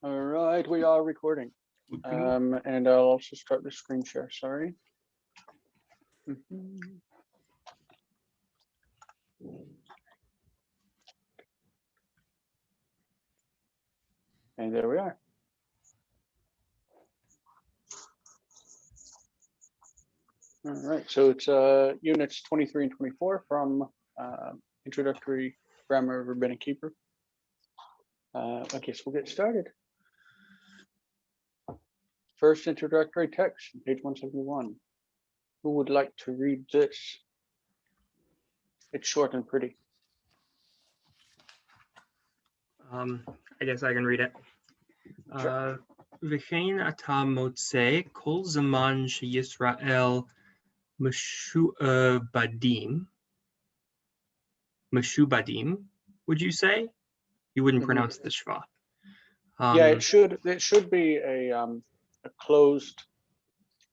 All right, we are recording. And I'll also start the screen share, sorry. And there we are. All right, so it's units 23 and 24 from Introductory Grammar of Rabbinic Hebrew. Okay, so we'll get started. First introductory text, page 171. Who would like to read this? It's short and pretty. I guess I can read it. V'chein ata motzei kol zaman sheYisrael meshubadim, would you say? You wouldn't pronounce the shva. Yeah, it should be a closed.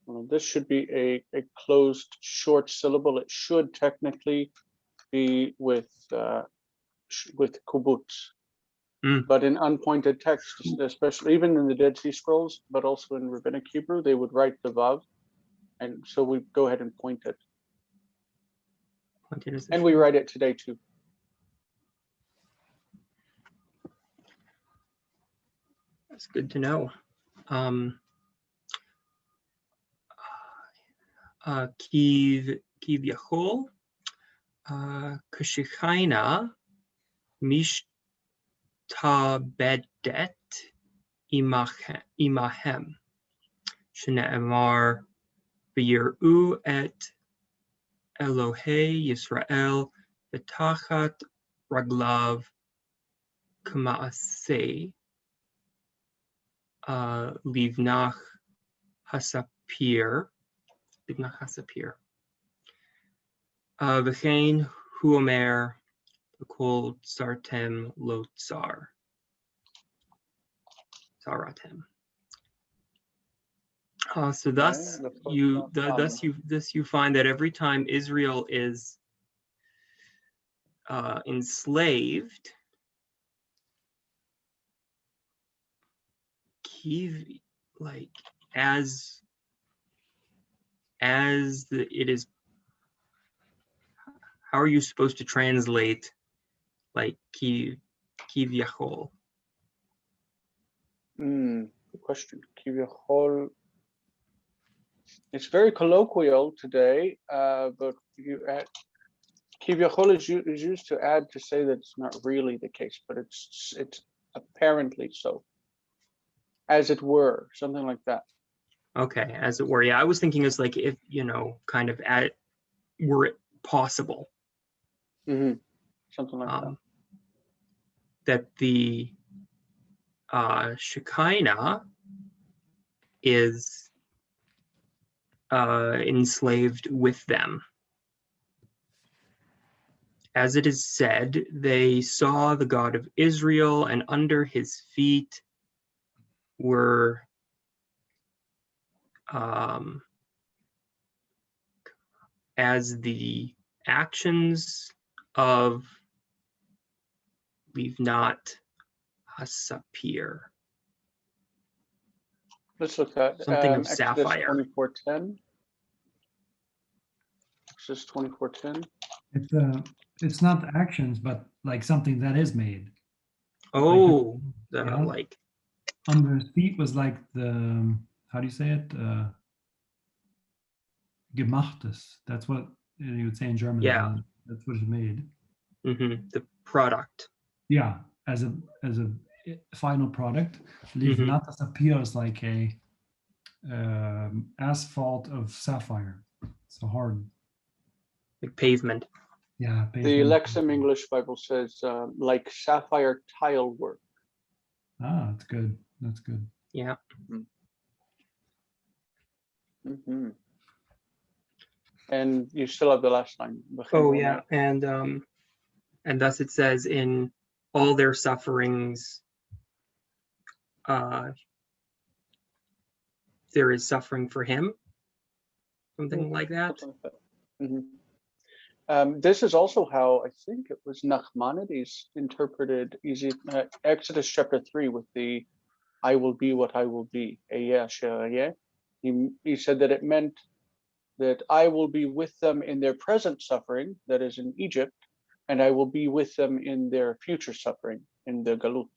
Well, this should be a closed short syllable. It should technically be with kibbutz. But in unpointed text, especially even in the Dead Sea Scrolls, but also in Rabbinic Hebrew, they would write the vav, and so we go ahead and point it. And we write it today too. That's good to know. Kiv Yachol Kashichaina Mish Tabedet imahem Shne'emar V'yir'u et Elohei Yisrael V'tachat Raglav K'ma'aseh Livnach Hasapir V'chein hu omer Kol Tsartem Lo Tsar. Tsaratem. So thus you find that every time Israel is enslaved, it is. How are you supposed to translate like kiv yachol? Good question. Kiv yachol. It's very colloquial today, but kiv yachol is used to add to say that it's not really the case, but it's apparently so, as it were, something like that. Okay, as it were. Yeah, I was thinking it's like if kind of were it possible. Something like that. That the Shekinah is enslaved with them. As it is said, they saw the God of Israel, and under his feet were as the actions of Livnat Hasapir. Let's look at something of Exodus sapphire. 24:10. Exodus 24:10. It's not actions, but like something that is made. Oh, like under his feet was like the how do you say it? Gemachtes. That's what you would say in German. Yeah, that's what is made. The product. Yeah, as a final product. Livnat Hasapir is like a asphalt of sapphire. So hard. Like pavement. Yeah. Pavement. The Lexham English Bible says like sapphire tile work. Ah, that's good. That's good. Yeah. And you still have the last line. Oh yeah, and thus it says in all their sufferings, there is suffering for him. Something like that. This is also how I think it was Nachmanides interpreted Exodus chapter 3 with the I will be what I will be. He said that it meant that I will be with them in their present suffering, that is in Egypt, and I will be with them in their future suffering, in the Galut.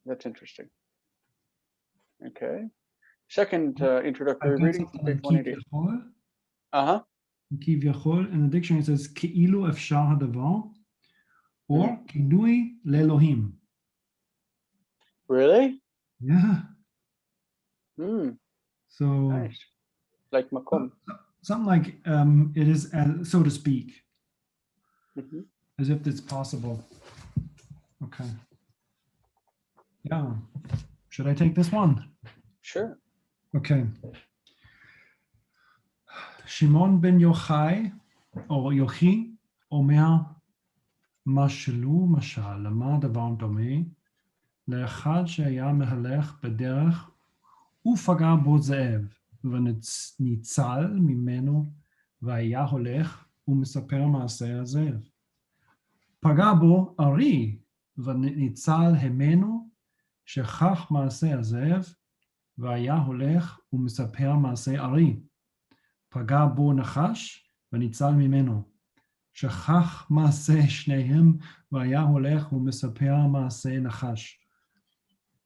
That's interesting. Okay. Second introductory I've got reading, something page like 188. כביכול. Uh-huh. כביכול, in the dictionary it says כאילו אפשר הדבר, or כינוי לאלוהים. Really? Yeah. So Nice. Like makom. something like it is, so to speak, Mm-hmm. as if it's possible. Okay. Yeah. Should I take this one? Sure. Okay. שמעון בן יוחאי, או יוחי, אומר, משלו משל, למה דבר דומה, לאחד שהיה מהלך בדרך, ופגע בו זאב, וניצל ממנו, והיה הולך, ומספר מעשה הזאב. פגע בו ארי, וניצל ממנו, שכח מעשה הזאב, והיה הולך, ומספר מעשה ארי. פגע בו נחש, וניצל ממנו. שכח מעשה שניהם, והיה הולך ומספר מעשה נחש.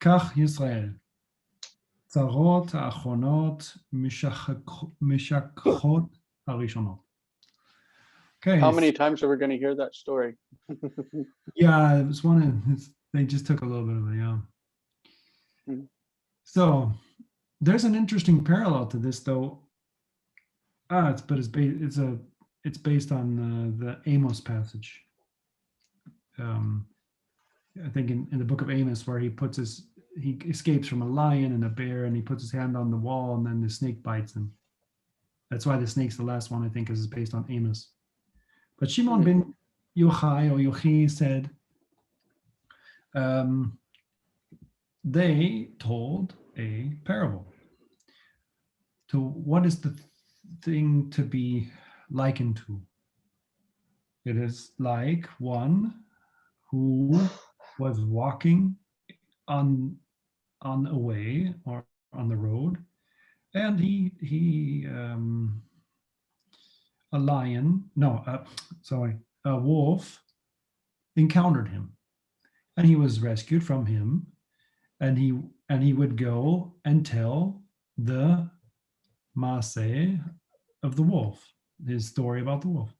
כך ישראל. צרות האחרונות משכחות הראשונות. Okay. How many times are we going to hear that story? Yeah, it was they just took a little bit of it, yeah. Mm. So there's an interesting parallel to this, though. It's based on the Amos passage. I think in the book of Amos, where he escapes from a lion and a bear, and he puts his hand on the wall, and then the snake bites him. That's why the snake's the last one, I think, is based on Amos. But Shimon ben Yochai or Yochi said, they told a parable. To what is the thing to be likened to? It is like one who was walking on a way or on the road, and a wolf encountered him, and he was rescued from him, and he would go and tell the Maaseh of the wolf, his story about the wolf.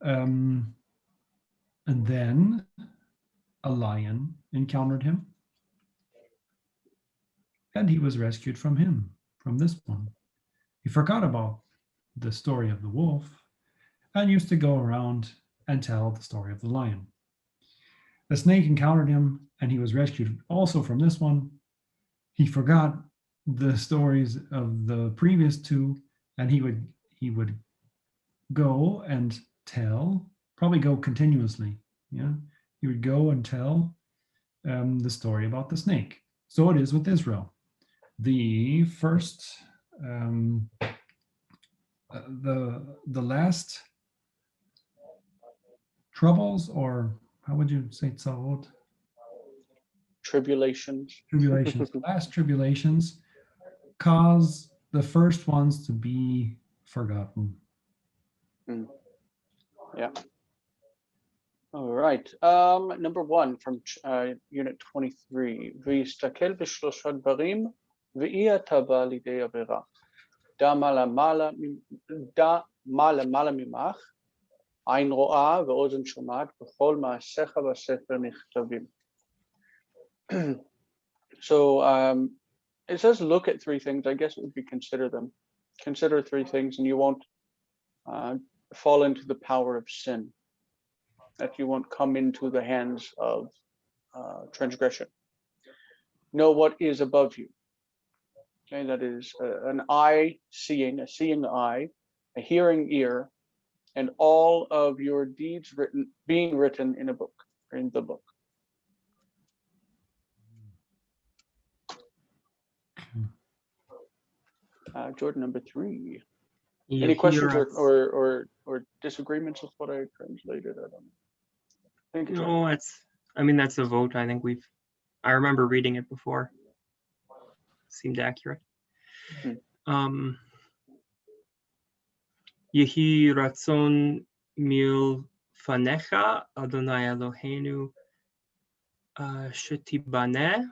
And then a lion encountered him, and he was rescued from this one. He forgot about the story of the wolf and used to go around and tell the story of the lion. The snake encountered him, and he was rescued also from this one. He forgot the stories of the previous two, and he would go and tell, probably go continuously. Yeah, he would go and tell the story about the snake. So it is with Israel. The first, the last troubles, or how would you say tzarot? Tribulations. Tribulations. The last tribulations cause the first ones to be forgotten. Yeah. All right. Number 1 from unit 23. ויסתכל בשלושה דברים, ואי אתה בא לידי עבירה. דע מה למעלה ממך, עין רואה ואוזן שומעת, בכל מעשיך בספר נכתבים. So it says look at 3 things. I guess it would be consider them. Consider 3 things, and you won't fall into the power of sin, that you won't come into the hands of transgression. Know what is above you. Okay, that is an eye seeing, a seeing eye, a hearing ear, and all of your deeds being written in a book, or in the book. Jordan, number 3. Any questions or disagreements with what I translated? I don't know. I think it's no, I mean, that's a vote. I think I remember reading it before. Seemed accurate. Yehi ratzon milfanecha Adonai Eloheinu shetibane.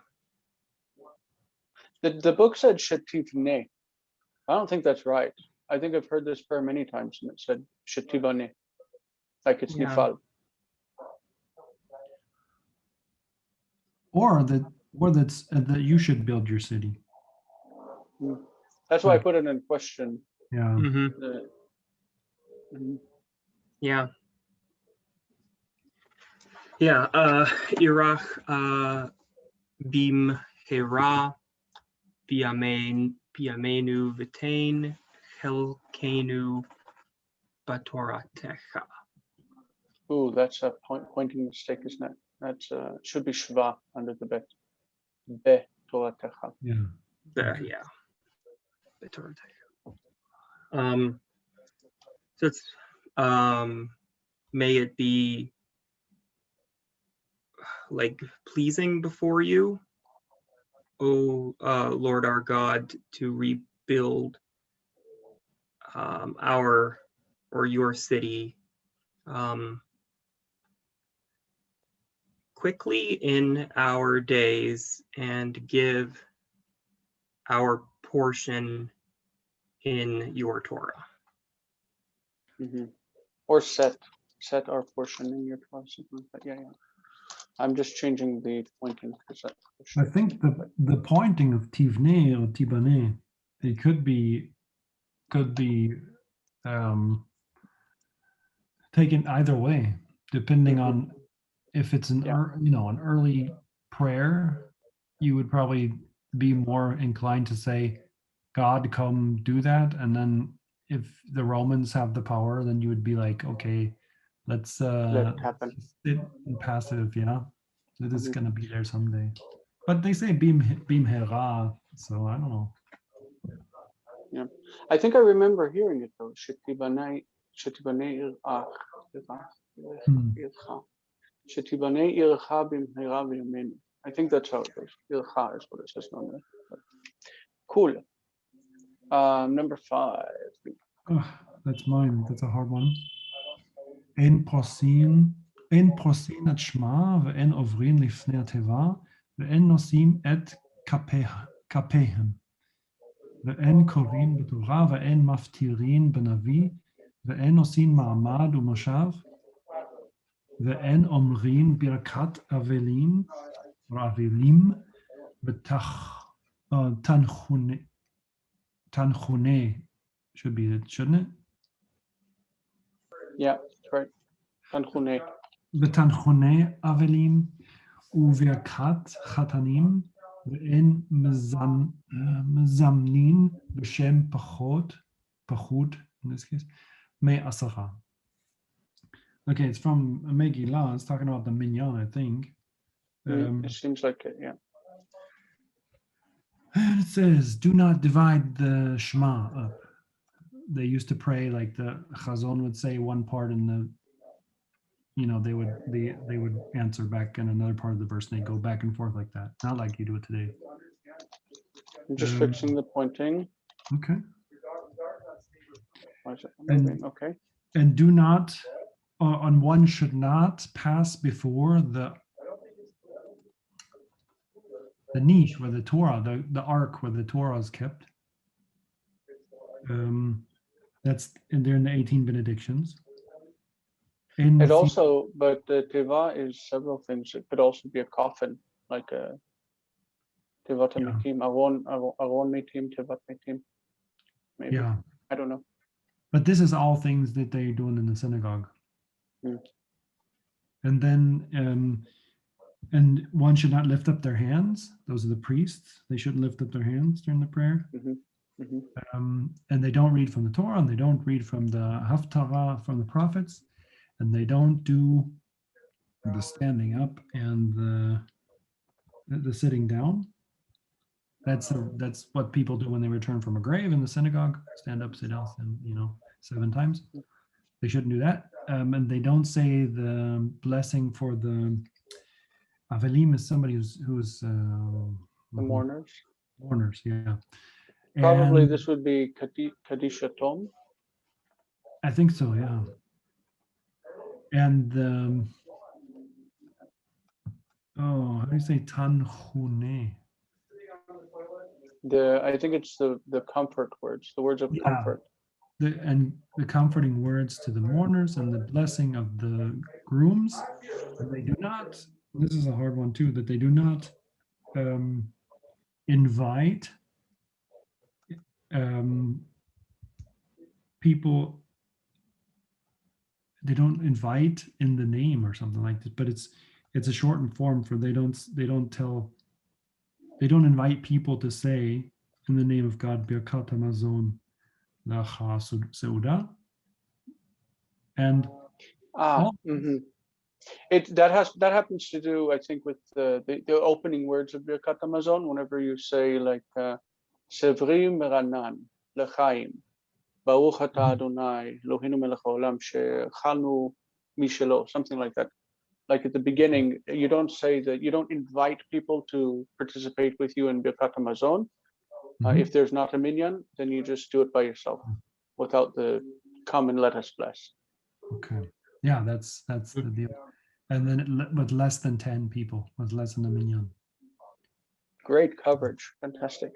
The book said shetivne. I don't think that's right. I think I've heard this prayer many times, and it said shetivane, like it's Yeah. nifal. Or that you should build your city. That's why I put it in question. Yeah. Yeah. Yeah. Irach bim hera biamenu vitain helkenu batoratecha. Ooh, that's a pointing mistake, isn't it? That's should be shva under the bet. Be toratecha. Yeah. Yeah. Batoratecha. So it's may it be like pleasing before you, O Lord our God, to rebuild our or your city quickly in our days and give our portion in your Torah. Or set our portion in your Torah, something like that. Yeah. I'm just changing the pointing. I think the pointing of tivne or tibane, it could be taken either way, depending on if it's an early prayer. You would probably be more inclined to say, God, come do that. And then if the Romans have the power, then you would be like, okay, let's let it happen. sit in passive, it is going to be there someday. But they say bim hera, so I don't know. Yeah, I think I remember hearing it though. Shetibane irach. Shetibane ircha bimhera v'yamenu. I think that's how it goes. Ircha is what it says normally. Cool. Number 5. Oh, that's mine. That's a hard one. En prosin et shma ve'en ovrin lifnei ateva ve'en nosim et kapehem ve'en korin b'torah ve'en maftirin b'navi ve'en nosin ma'amad u'moshav ve'en omrin birkat avelim betach tanchune should be it, shouldn't it? Yeah, that's right. Tanchune. בתנחוני אבלים וברכת חתנים ואין מזמנין בשם פחות in this case, מעשרה. Okay, it's from Megillah. It's talking about the minyan, I think. It seems like it, yeah. And it says, do not divide the Shema up. They used to pray like the Chazon would say one part and they would answer back in another part of the verse and they go back and forth like that. Not like you do it today. I'm just fixing the pointing. Okay. Why is it moving? Okay. And do not, on one should not pass before the niche where the Torah, the ark where the Torah is kept. That's there in the 18 benedictions. It also, but the teva is several things. It could also be a coffin, like a tevat metim, aron metim, tevat metim. Maybe. Yeah. I don't know. But this is all things that they're doing in the synagogue. And then, and one should not lift up their hands. Those are the priests. They shouldn't lift up their hands during the prayer. And they don't read from the Torah, and they don't read from the Haftarah from the prophets, and they don't do the standing up and the sitting down. That's what people do when they return from a grave in the synagogue: stand up, sit down, and 7 times. They shouldn't do that, and they don't say the blessing for the Avelim is somebody who's The mourners. mourners, yeah. Probably And this would be Kadisha Tom. I think so, yeah. And how do you say tanchune? I think it's the comfort words, the words of Yeah. comfort. The comforting words to the mourners and the blessing of the grooms. And they do not, this is a hard one too, that they do not invite people, they don't invite in the name or something like this, but it's a shortened form for they don't invite people to say in the name of God, Birkat Hamazon Lacha Seuda. And Mhm. That happens to do, I think, with the opening words of Birkat Hamazon. Whenever you say like Sevri Meranan Lechaim Baruch Ata Adonai Eloheinu Melech Haolam Shechalnu Mishelo, something like that. Like at the beginning, you don't say that, you don't invite people to participate with you in Birkat Hamazon. If there's not a minyan, then you just do it by yourself without the come and let us bless. Okay. Yeah, that's the deal. And then with less than 10 people, with less than a minyan. Great coverage. Fantastic.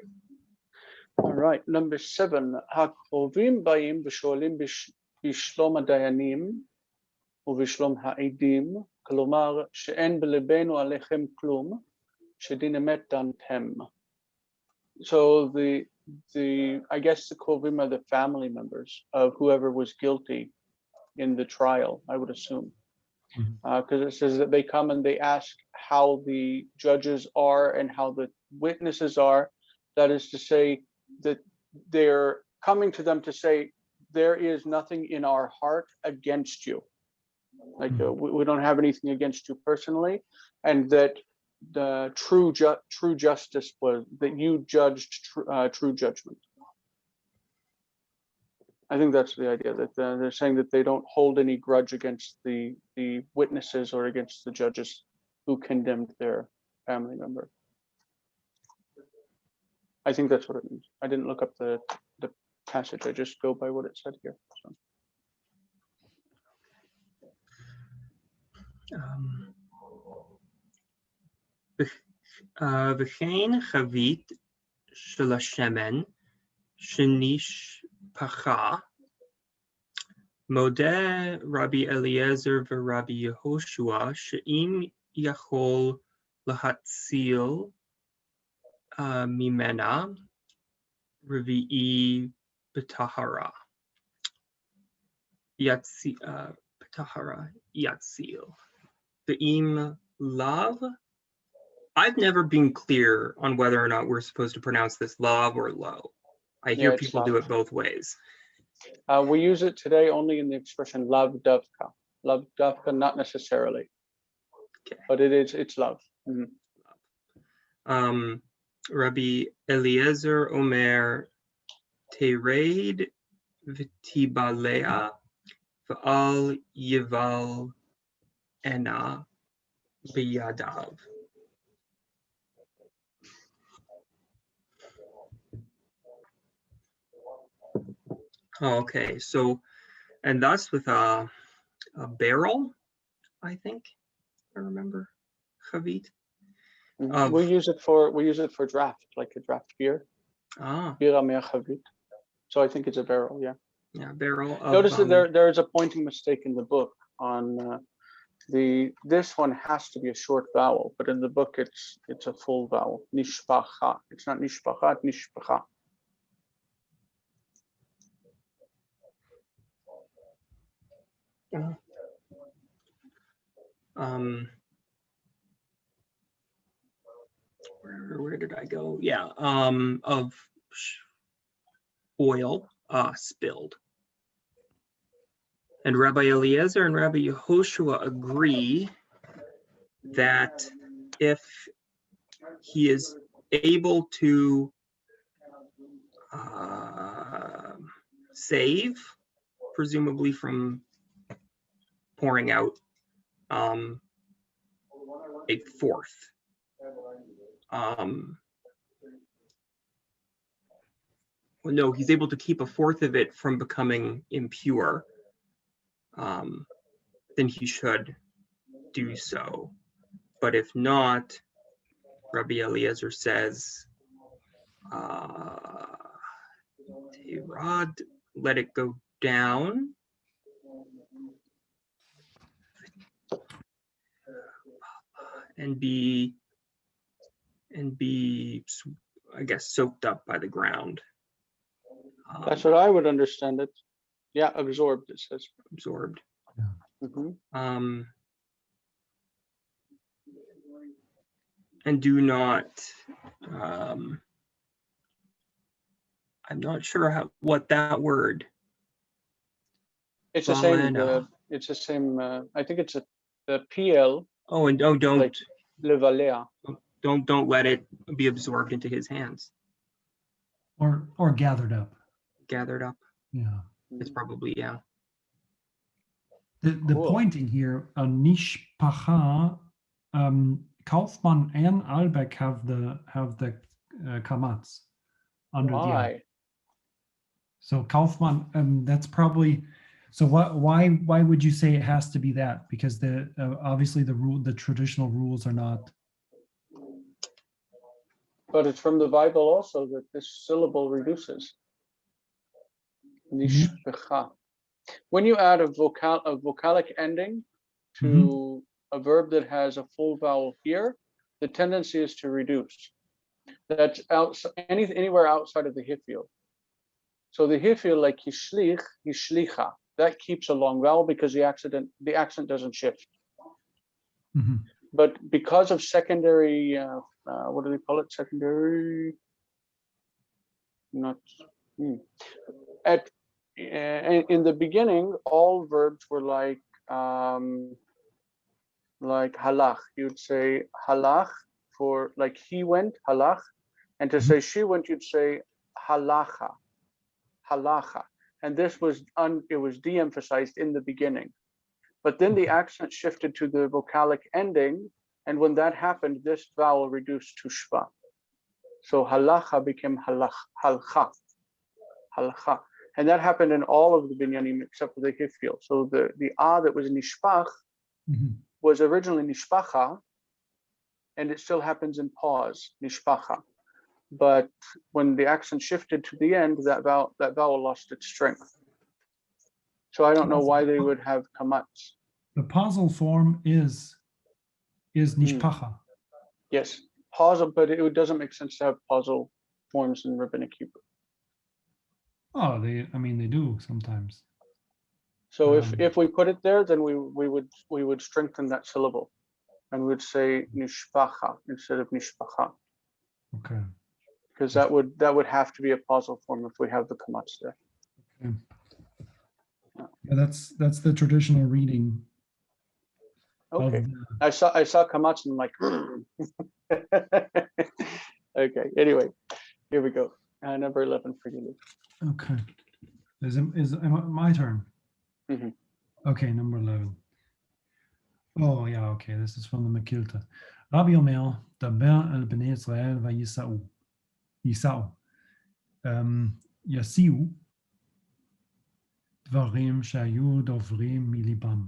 All right. Number 7. Hakrovim ba'im v'sholim bishlom hadayanim ובשלום העדים, כלומר שאין בלבנו עליכם כלום, שדין אמת דנתם. So I guess the Krovim are the family members of whoever was guilty in the trial, I would assume. Because it says that they come and they ask how the judges are and how the witnesses are. That is to say that they're coming to them to say, there is nothing in our heart against you. Like we don't have anything against you personally, and that the true justice was that you judged true judgment. I think that's the idea, that they're saying that they don't hold any grudge against the witnesses or against the judges who condemned their family member. I think that's what it means. I didn't look up the passage. I just go by what it said here. So. וכן חבית של השמן שנשפכה, מודה רבי אליעזר ורבי יהושע שאם יכול להציל ממנה רביעי בטהרה. בטהרה יציל. Ve'im lav. I've never been clear on whether or not we're supposed to pronounce this lav or low. I hear people do it both ways. We use it today only in the expression lav davka. Lav davka, not necessarily. Okay. But it's lav. Rabbi Eliezer Omer Tereid v'tibalea v'al yival ena biyadav. Okay, so, and that's with a barrel, I think, I remember, chavit. We use it for draft, like a draft beer. Bira mea chavit. So I think it's a barrel, yeah. Yeah, barrel. Notice that there is a pointing mistake in the book on this one has to be a short vowel, but in the book it's a full vowel. Nishpacha. It's not nishpacha, it's nishpacha. Where did I go? Yeah, of oil spilled. And Rabbi Eliezer and Rabbi Yehoshua agree that if he is able to save, presumably from pouring out a fourth. Well, no, he's able to keep a fourth of it from becoming impure. Then he should do so. But if not, Rabbi Eliezer says, Rod, let it go down. And be, I guess, soaked up by the ground. That's what I would understand it. Yeah, absorbed, it says. Absorbed. Mhm. And do not, I'm not sure what that word. It's the same. Valena. It's the same. I think it's the PL. Oh, and don't Like levalea. don't let it be absorbed into his hands. Or gathered up. Gathered up. Yeah. It's probably, yeah. The Cool. pointing here, Nishpacha, Kaufmann and Albeck have the kamats under the Why? I. So Kaufmann, that's probably. So why would you say it has to be that? Because the obviously the traditional rules are not. But it's from the Bible also that this syllable reduces. Nishpecha. When you add a vocalic ending to a verb that has a full vowel here, the tendency is to reduce. That's anywhere outside of the hifil. So the hifil, like hishlich, hishlicha, that keeps a long vowel because the accent doesn't shift. Mm-hmm. But because of secondary, what do they call it? Secondary, not. In the beginning, all verbs were like halach. You'd say halach for like he went, halach, and to say she went, you'd say halacha, halacha. And this was it was de-emphasized in the beginning. But then the accent shifted to the vocalic ending, and when that happened, this vowel reduced to shva. So halacha became halach, halcha, halcha. And that happened in all of the binyanim except for the hifil. So the that was nishpach was originally nishpacha, and it still happens in pause, nishpacha. But when the accent shifted to the end, that vowel lost its strength. So I don't know why they would have kamats. The pausal form is nishpacha. Yes, pausal, but it doesn't make sense to have pausal forms in Rabbinic Hebrew. Oh, they do sometimes. So if we put it there, then we would strengthen that syllable, and we'd say nishpacha instead of nishpacha. Okay. Because that would have to be a pausal form if we have the kamats there. Okay. Yeah, that's the traditional reading. Okay. I saw kamats and I'm like, okay. Anyway, here we go. Number 11 for you. Okay. Is it my turn? Mm-hmm. Okay, number 11. Oh yeah, okay. This is from the Mekilta. Rabbi Omer, Daber el Bnei Israel vayisau. Yisau. Yasiu. דברים שהיו דוברים מליבם.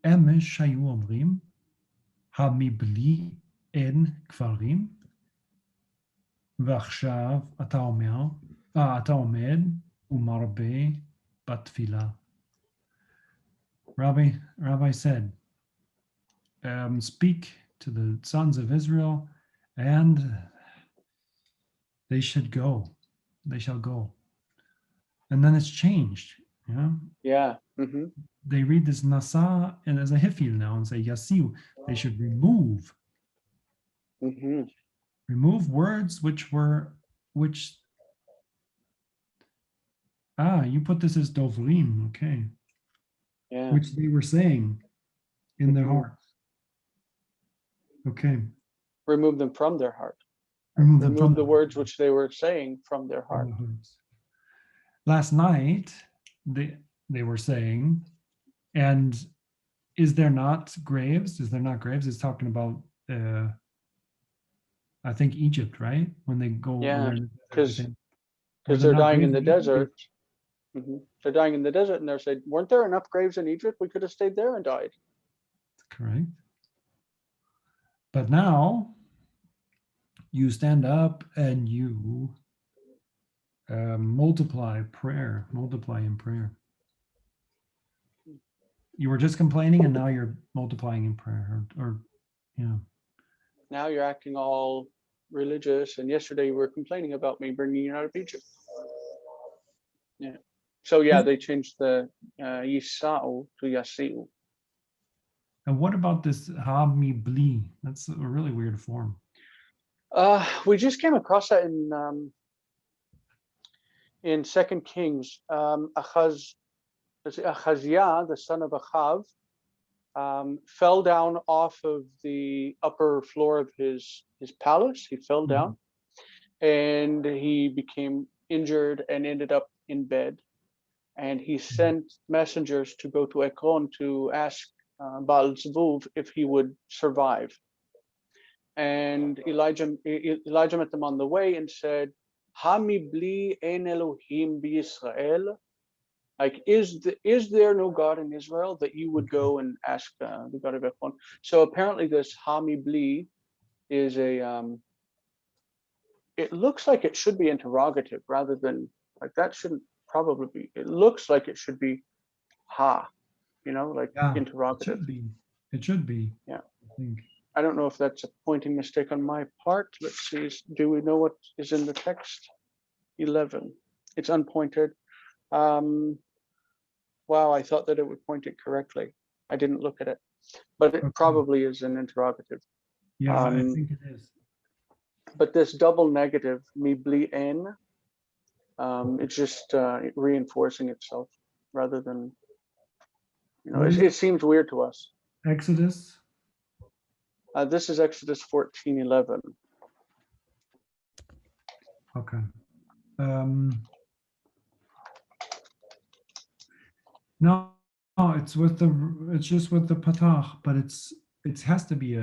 אמש שהיו אומרים, המבלי אין כפרים, ועכשיו אתה עומד ומרבה בתפילה. Rabbi said, speak to the sons of Israel, and they shall go. And then it's changed. Yeah. Mm-hmm. They read this nasa and as a hifil now and say yasiu. They should remove words which you put this as dovrim, okay. Yeah. Which they were saying in their hearts. Okay. Remove them from their heart. Remove the words which they were saying from their heart. Last night they were saying, and is there not graves? It's talking about I think Egypt, right? When they go, when Yeah, they're in the desert, because they say, "Were because there they're not dying in graves the in Egypt?" desert. They're dying in the desert, and they're saying, "Weren't there enough graves in Egypt? We could have stayed there and died." Correct. But now you stand up and you multiply in prayer. You were just complaining and now you're multiplying in prayer, or yeah. Now you're acting all religious, and yesterday you were complaining about me bringing you out of Egypt. Yeah. So yeah, they changed the Yisa'u to Yasi'u. And what about this ha mi bli? That's a really weird form. We just came across that in Second Kings. Achaziah, the son of Achav, fell down off of the upper floor of his palace. He fell down, and he became injured and ended up in bed. And he sent messengers to go to Ekron to ask Baal Zvuv if he would survive. And Elijah met them on the way and said, "Ha mibli ein Elohim b'Yisrael?" Like, is there no God in Israel that you would go and ask the God of Ekron? So apparently this ha mibli is it looks like it should be interrogative rather than, like, that shouldn't probably be. It looks like it should be ha, like interrogative. It should be. Yeah. I think. I don't know if that's a pointing mistake on my part. Let's see. Do we know what is in the text? 11. It's unpointed. Wow, I thought that it would point it correctly. I didn't look at it, but it probably is an interrogative. Yeah, I think it is. But this double negative, mi bli en, it's just reinforcing itself rather than, it seems weird to us. Exodus. This is Exodus 14:11. Okay. No, it's just with the patach, but it has to be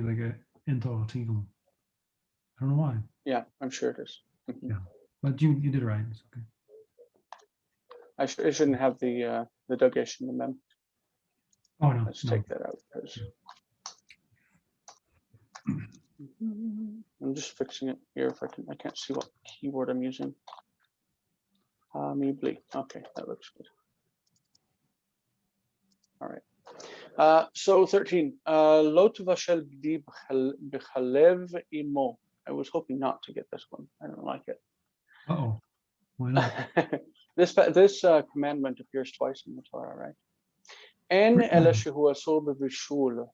like a interrogative. I don't know why. Yeah, I'm sure it is. Yeah, but you did it right. It's okay. It shouldn't have the dagesh in the mem. Oh no. Let's take that out. I'm just fixing it here if I can. I can't see what keyword I'm using. Mibli. Okay, that looks good. All right. So 13. Lo tuvashel b'di b'chalev imo. I was hoping not to get this one. I don't like it. Uh-oh. Why not? This commandment appears twice in the Torah, right? En eleshehu asur b'vishul.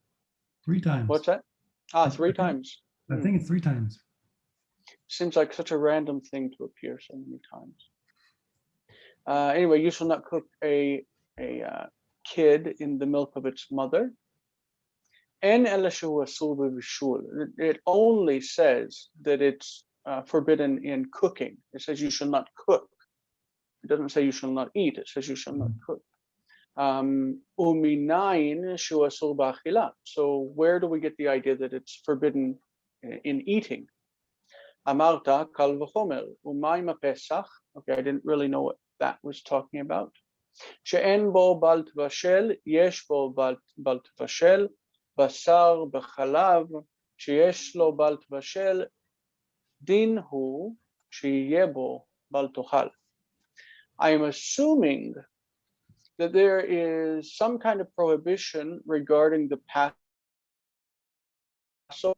3 times. What's that? 3 times. I think it's 3 times. Seems like such a random thing to appear so many times. Anyway, you shall not cook a kid in the milk of its mother. En eleshehu asur b'vishul. It only says that it's forbidden in cooking. It says you shall not cook. It doesn't say you shall not eat. It says you shall not cook. Uminayin shu asur b'achila. So where do we get the idea that it's forbidden in eating? Amarta kal v'chomer umayim pesach. Okay, I didn't really know what that was talking about. She'en bo bal tvashel, yesh bo bal tvashel, basar b'chalav, sheyesh lo bal tvashel, din hu she'yeh bo bal tochal. I am assuming that there is some kind of prohibition regarding the Passover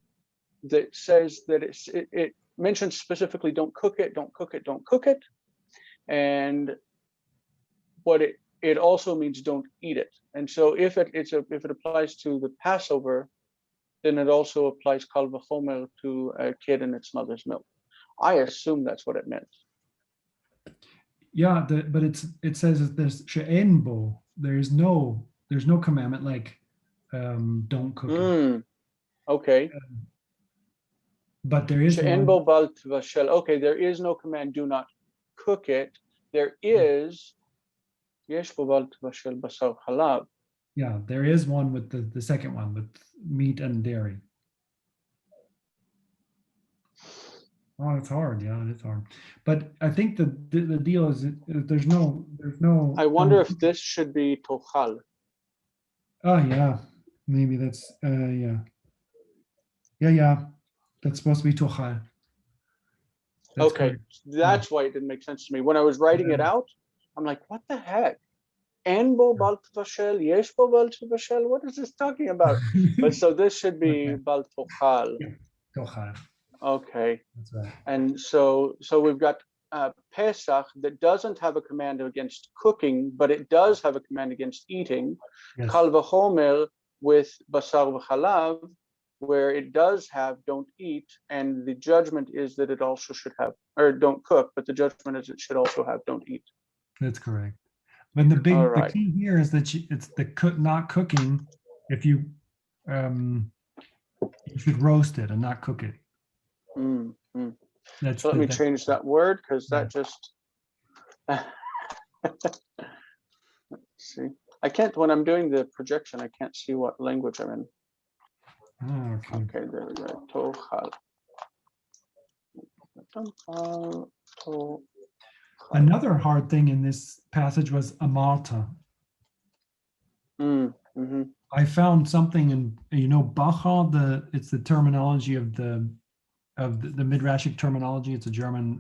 that says that it mentions specifically don't cook it, don't cook it, don't cook it. And what it also means don't eat it. And so if it applies to the Passover, then it also applies kal v'chomer to a kid in its mother's milk. I assume that's what it meant. Yeah, but it says that there's she'en bo. There's no commandment like don't cook it. Okay. But there is She'en one. bo bal tvashel. Okay, there is no command do not cook it. There is yesh bo bal tvashel basar chalav. Yeah, there is one with the second one with meat and dairy. Oh, it's hard. Yeah, it's hard. But I think the deal is there's no I wonder if this should be tochal. Oh yeah, maybe that's yeah. Yeah. That's supposed to be tochal. That's Okay, correct. that's why it didn't make sense to me. When I was writing it out, I'm like, what the heck? En bo bal tevashel, yesh bo bal tevashel. What is this talking about? But so this should be Okay. bal tochal. Tochal. Okay, That's right. and so we've got Pesach that doesn't have a command against cooking, but it does have a command against eating. Yes. Kal v'chomer with basar v'chalav, where it does have don't eat, and the judgment is that it also should have, or don't cook, but the judgment is it should also have don't eat. That's correct. But the All the right. key here is that it's the not cooking. If you you should roast it and not cook it. Mm, mm. That's So let me change that word because that just. Let's see. I can't, when I'm doing the projection, I can't see what language I'm in. Oh, okay. Okay, there we go. Tochal. Tochal. Another hard thing in this passage was amarta. Mm-hmm. I found something in Bacha. It's the terminology of the Midrashic terminology. It's a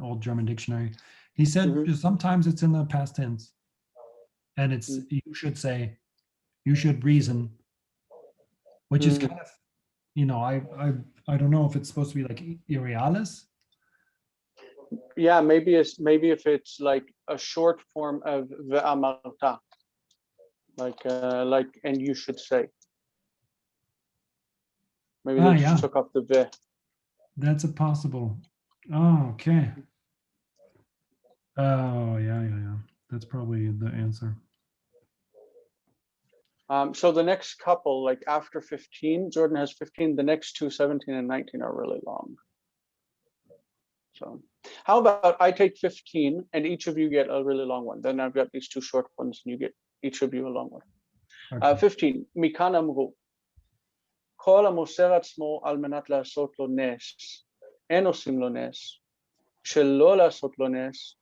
old German dictionary. He said sometimes it's in the past tense, and it's you should say, you should reason, which is kind of, I don't know if it's supposed to be like Irialis. Yeah, maybe if it's like a short form of ve'amarta, like and you should say. Maybe they just took off the ve. That's a possible. Oh, okay. Oh, yeah. That's probably the answer. So the next couple, like after 15, Jordan has 15. The next two, 17 and 19, are really long. So how about I take 15 and each of you get a really long one. Then I've got these two short ones and you get each of you a long one. Okay. 15. Mikan amru. Kol hamoser atzmo al menat la'asot lo nes. En osim lo nes. Shelo la'asot lo nes.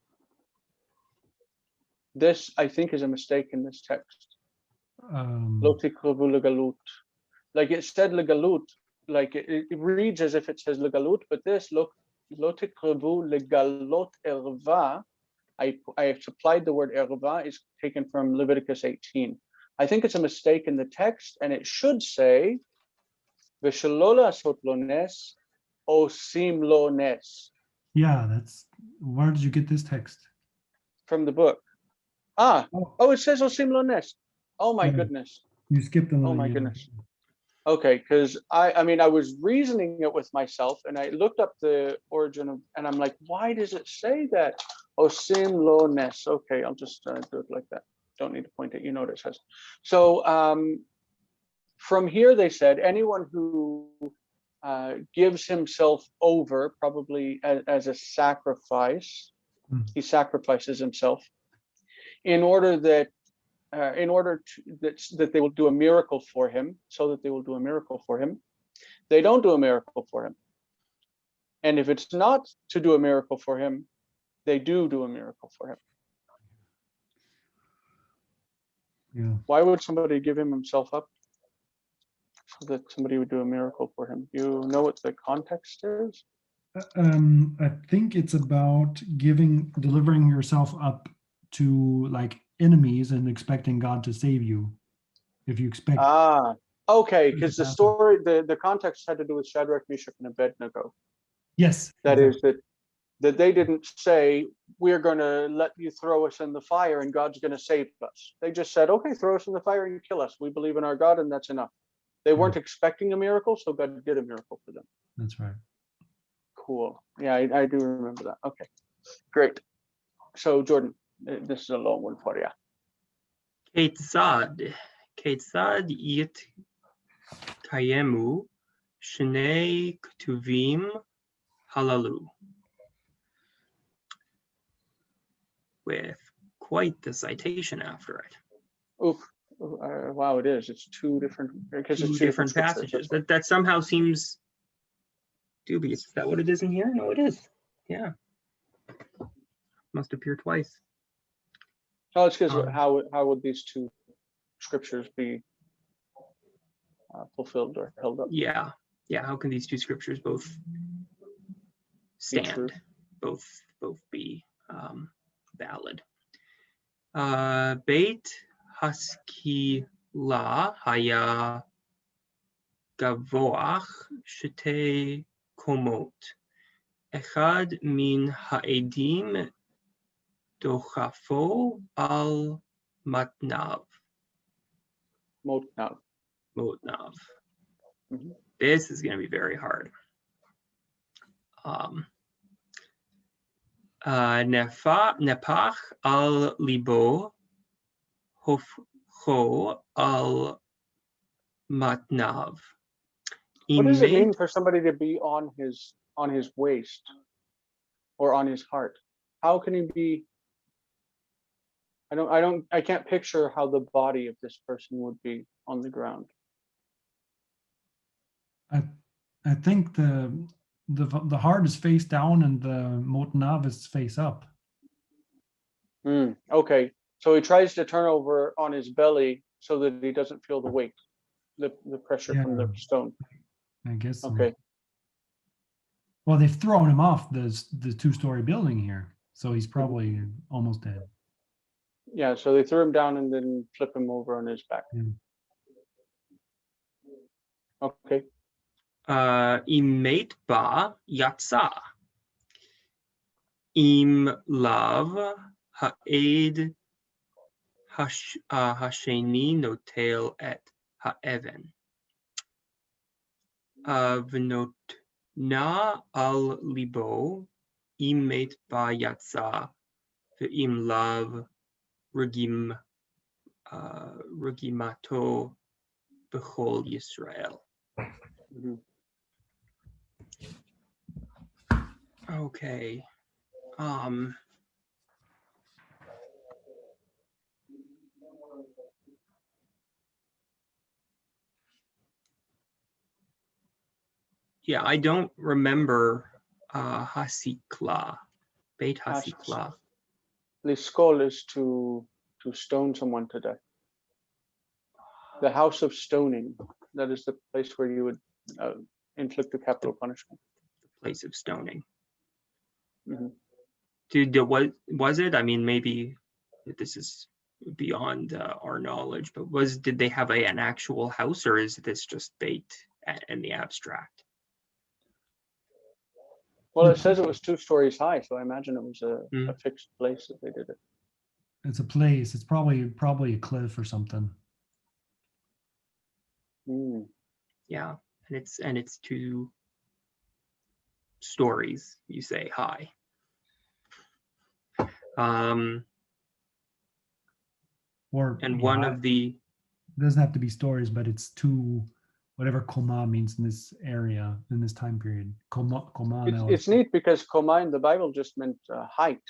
This, I think, is a mistake in this text. Lo tikrevu legalut. Like it said legalut, like it reads as if it says legalut, but this lo tikrevu legalot erva. I have supplied the word erva is taken from Leviticus 18. I think it's a mistake in the text, and it should say v'shelo la'asot lo nes osim lo nes. Yeah, where did you get this text? From the book. It says osim lo nes. Oh my goodness. You skipped a line. Oh my goodness. Okay, because I mean, I was reasoning it with myself and I looked up the origin of, and I'm like, why does it say that? Osim lo nes. Okay, I'll just do it like that. Don't need to point it. You know what it says. So from here, they said anyone who gives himself over, probably as a sacrifice, he sacrifices himself in order that they will do a miracle for him, so that they will do a miracle for him. They don't do a miracle for him. And if it's not to do a miracle for him, they do a miracle for him. Yeah. Why would somebody give himself up so that somebody would do a miracle for him? You know what the context is? I think it's about delivering yourself up to like enemies and expecting God to save you. If you expect. Okay, because the story, the context had to do with Shadrach, Meshach, and Abednego. Yes. That exactly. Is that they didn't say, we're going to let you throw us in the fire and God's going to save us. They just said, okay, throw us in the fire and kill us. We believe in our God and that's enough. They weren't expecting a miracle, so God did a miracle for them. That's right. Cool. Yeah, I do remember that. Okay, great. So Jordan, this is a long one for you. Ketzad yit kayemu shnei ktuvim halalu. With quite the citation after it. Oof. Wow, it is. It's two different, because it's two different passages. That somehow seems dubious. Is that what it is in here? No, it is. Yeah. Must appear twice. Oh, it's because Um, how would these two scriptures be fulfilled or held up? Yeah. Yeah. How can these two scriptures both Be true. stand? Both be valid. Beit Haskila haya gavoach shete komot. Echad min ha'edim dochafo al matnav. Motnav. Motnav. Mhm. This is going to be very hard. Nepach al libo hofcho al matnav. What does it mean Imed for somebody to be on his waist or on his heart? How can he be? I can't picture how the body of this person would be on the ground. I think the heart is face down and the motnav is face up. Okay, so he tries to turn over on his belly so that he doesn't feel the weight, the pressure from the stone. I guess so. Okay. Well, they've thrown him off the 2-story building here, so he's probably almost dead. Yeah, so they threw him down and then flip him over on his back. Yeah. Okay. Imet ba yatsa. Im lav ha'ed hasheni notel et ha'even. V'not na al libo imet ba yatsa ve'im lav regimato b'chol Yisrael. Mhm. Okay. Yeah, I don't remember Hasikla, Beit Hasikla. Liskol is to stone someone to death. The house of stoning. That is the place where you would inflict the capital punishment. The place of stoning. Mhm. Was it? I mean, maybe this is beyond our knowledge, but did they have an actual house, or is this just Beit in the abstract? Well, it says it was 2 stories high, so I imagine it was a fixed place that they did it. It's a place. It's probably a cliff or something. Yeah, and it's 2 stories. You say high. And one of the, it doesn't have to be stories, but it's 2, whatever koma means in this area, in this time period. Koma It's neat because koma in the Bible just meant height.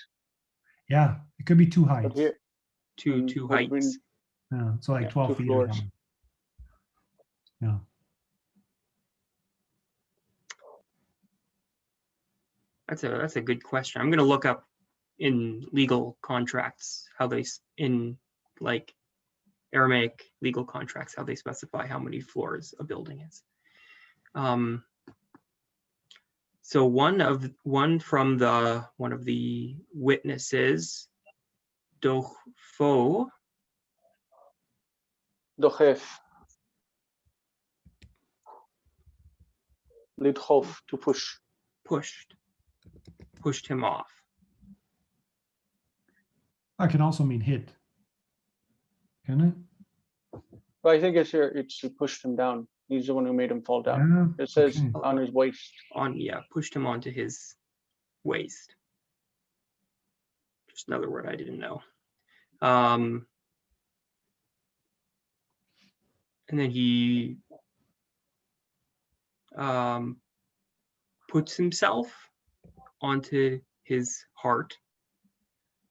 Yeah, it could be 2 heights. But here, two heights. Yeah, so like 12 feet floors. or something. Yeah. That's a good question. I'm going to look up in legal contracts how they, in like Aramaic legal contracts, how they specify how many floors a building is. So one of the witnesses, Dochef, lidchof, to push. pushed him off. That can also mean hit. Can it? But I think it's here. He pushed him down. He's the one who made him fall down. Yeah, It says okay. on his waist. Pushed him onto his waist. Just another word I didn't know. And then he puts himself onto his heart.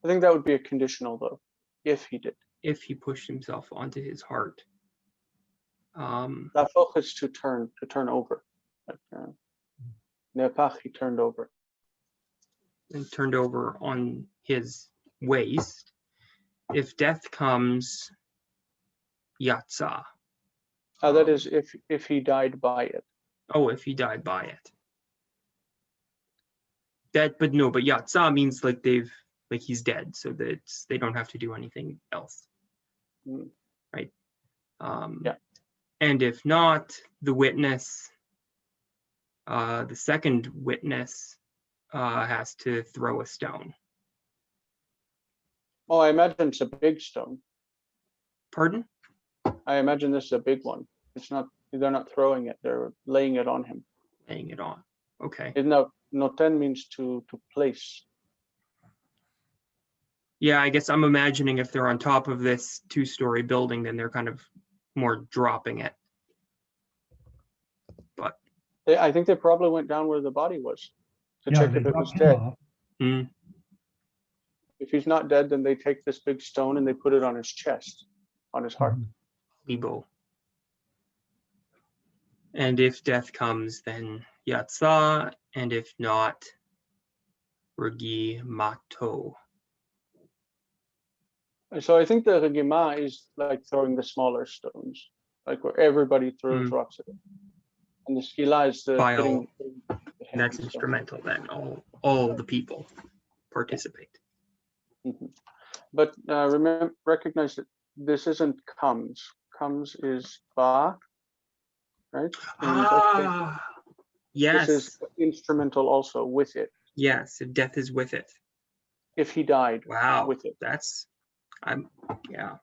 I think that would be a conditional though, if he did. If he pushed himself onto his heart. Lafoch is to turn over. Like, Nepach, he turned over. and turned over on his waist. If death comes, yatsa. That is if he died by it. Oh, if he died by it. But yatsa means like he's dead, so that they don't have to do anything else. Mm. Right? Yeah. And if not, the witness, the second witness, has to throw a stone. Oh, I imagine it's a big stone. Pardon? I imagine this is a big one. It's not. They're not throwing it. They're laying it on him. Laying it on. Okay. Noten means to place. Yeah, I guess I'm imagining if they're on top of this 2-story building, then they're kind of more dropping it. But I think they probably went down where the body was to Yeah, check they if it was dropped him dead. off. If he's not dead, then they take this big stone and they put it on his chest, on his heart. Libo. And if death comes, then yatsa, and if not, regi mato. So I think the regima is like throwing the smaller stones, like where everybody throws rocks at it. And the skila is the File. putting And that's instrumental then. All the people participate. But recognize that this isn't comes. Comes is ba, right? Yes. This is instrumental also with it. Yes, death is with it. If he died with it. Yeah.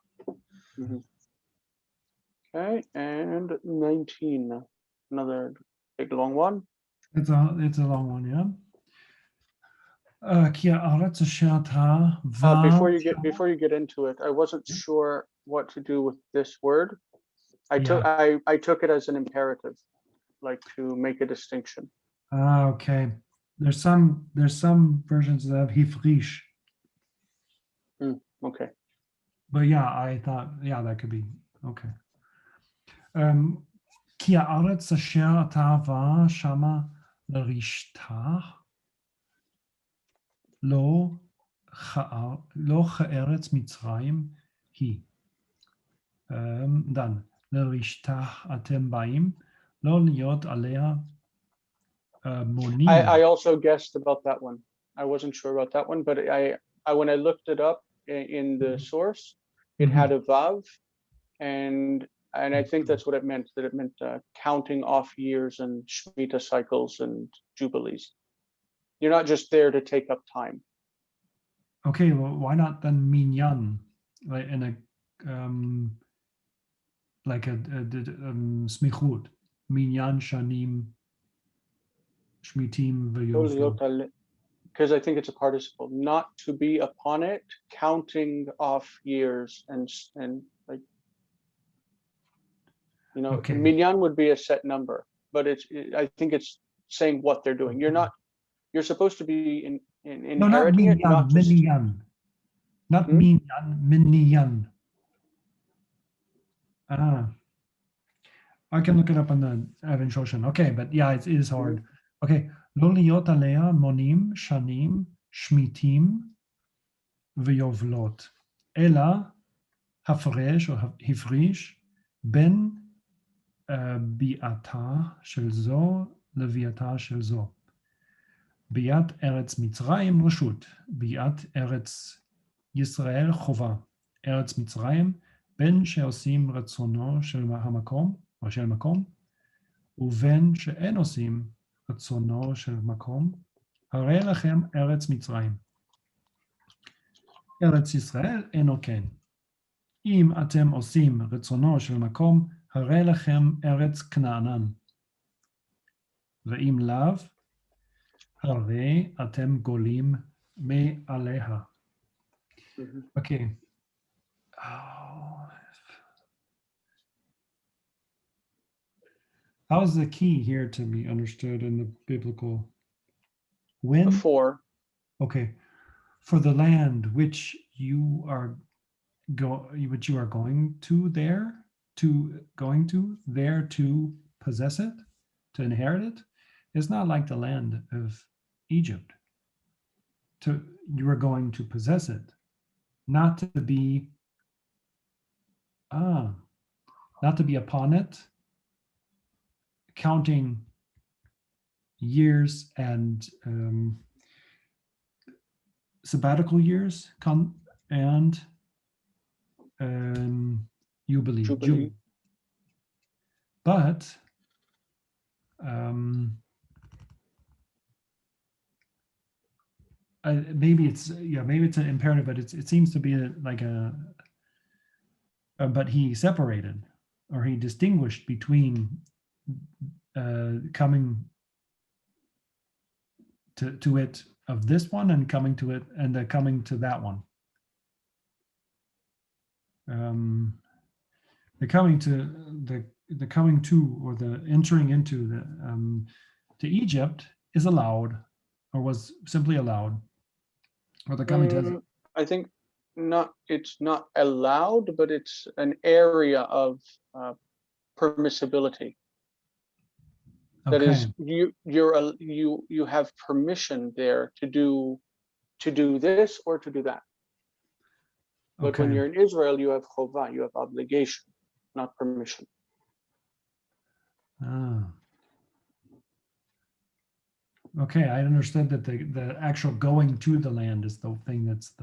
Okay, and 19, another big long one. It's a long one, yeah. Before you get into it, I wasn't sure what to do with this word. I took it as an imperative, like to make a distinction. Okay. There's some versions that have hifrish. Okay. But yeah, I thought that could be okay. Ki haaretz asher ata va shama l'rishtah lo cha'eretz Mitzrayim hi. Dann l'rishtah atem baim lo liot alea monim. I also guessed about that one. I wasn't sure about that one, but I when I looked it up in the source, it had a vav, and I think that's what it meant. That it meant counting off years and Shemitah cycles and jubilees. You're not just there to take up time. Okay, well, why not then minyan, like in a smichut, minyan shanim shmitim v'yovlo. Because I think it's a participle, not to be upon it, counting off years and like, Okay. minyan would be a set number, but I think it's saying what they're doing. You're supposed to be inheriting no, not minyan, it, not just minyan. Not minyan, minyan. I can look it up on the Evan Shoshan. Okay, but yeah, it is hard. Okay, lo liot alea monim shanim shmitim v'yovlot ela hafresh or hifrish ben bi'ata shel zo leviata shel zo. ביאת ארץ מצרים רשות, ביאת ארץ ישראל חובה. ארץ מצרים, בין שעושים רצונו של המקום, או של מקום, ובין שאין עושים רצונו של מקום, הרי לכם ארץ מצרים. ארץ ישראל אינו כן. אם אתם עושים רצונו של מקום, הרי לכם ארץ כנענן. ואם לאו, הרי אתם גולים מעליה. Okay. How is the key here to be understood in the biblical? When? before. Okay. For the land which you are going to there to possess it, to inherit it, is not like the land of Egypt. you are going to possess it, not to be upon it, counting years and sabbatical years and Jubilee. Jubilee. But maybe it's an imperative, but it seems to be but he separated, or he distinguished between coming to it of this one and coming to it and coming to that one. The coming to or the entering into the to Egypt is allowed, or was simply allowed, or the coming to. I think it's not allowed, but it's an area of permissibility. That is, you have permission there to do this or to do that. But when you're in Israel, you have chovah, you have obligation, not permission. Okay, I understood that the actual going to the land is the thing that's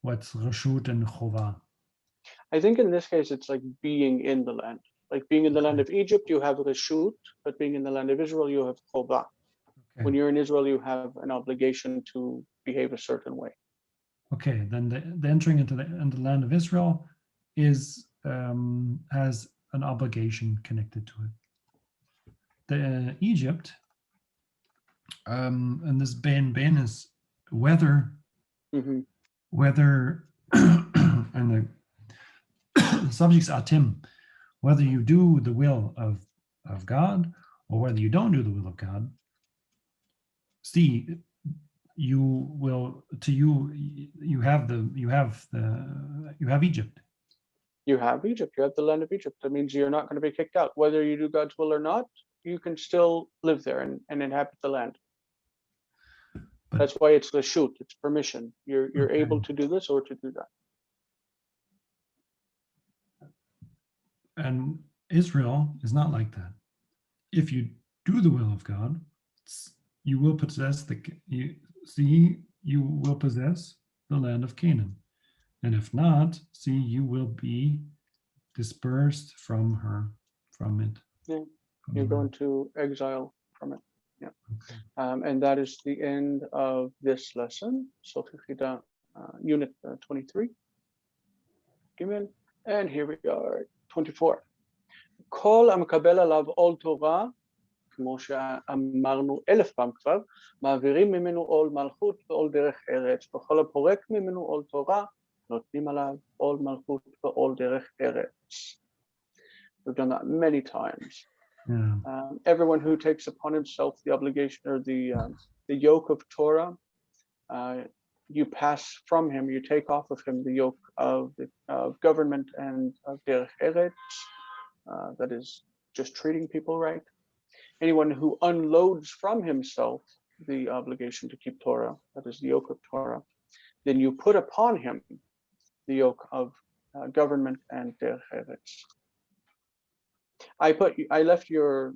what's reshut and chovah. I think in this case, it's like being in the land. Like being in the land of Egypt, you have reshut, but being in the land of Israel, you have chovah. Okay. When you're in Israel, you have an obligation to behave a certain way. Okay, then the entering into the land of Israel is has an obligation connected to it. The Egypt, and this ben is whether and the subjects atim, whether you do the will of God or whether you don't do the will of God. See, you have Egypt. You have Egypt. You have the land of Egypt. That means you're not going to be kicked out. Whether you do God's will or not, you can still live there and inhabit the land. But that's why it's the shoot. It's permission. You're able to do this or to do that. And Israel is not like that. If you do the will of God, you will possess you will possess the land of Canaan. And if not, you will be dispersed from it. Yeah, you're going to exile from it. Yeah. Okay. And that is the end of this lesson. So unit 23. Gimel. And here we are, 24. כל המקבל עליו עול תורה, כמו שאמרנו 1000 פעם כבר, מעבירים ממנו עול מלכות ועול דרך ארץ, וכל הפורק ממנו עול תורה, נותנים עליו עול מלכות ועול דרך ארץ. We've done that many times. Yeah. Everyone who takes upon himself the obligation or the yoke of Torah, you pass from him, you take off of him the yoke of government and of derech eretz, that is just treating people right. Anyone who unloads from himself the obligation to keep Torah, that is the yoke of Torah, then you put upon him the yoke of government and derech eretz. I left your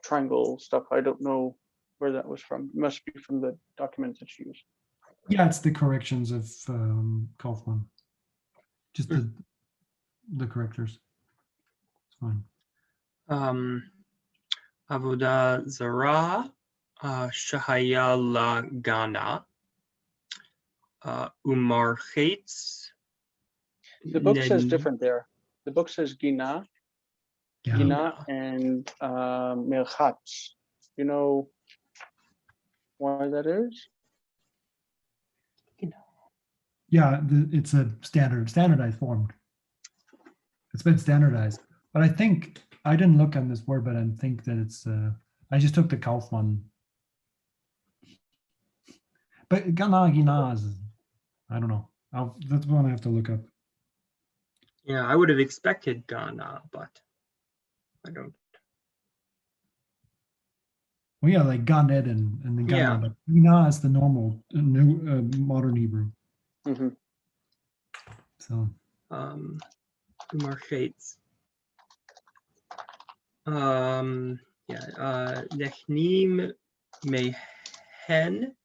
triangle stuff. I don't know where that was from. It must be from the document that you used. Yeah, it's the corrections of Kaufman. Just the correctors. It's fine. Avodah Zarah, Shahaya La Gana, Umar Chetz. The book says different there. The book says Gina, and Merchatz. You know why that is? Yeah, it's a standardized form. It's been standardized, but I think I didn't look on this word, but I think that it's. I just took the Kaufman. But Gina is, I don't know. That's one I have to look up. Yeah, I would have expected Ghana, but I don't. Well, yeah, like Gan Eden and the Gan, Yeah. but Ina is the normal new modern Hebrew. Mm-hmm. So Two more shades. Nechnim mehen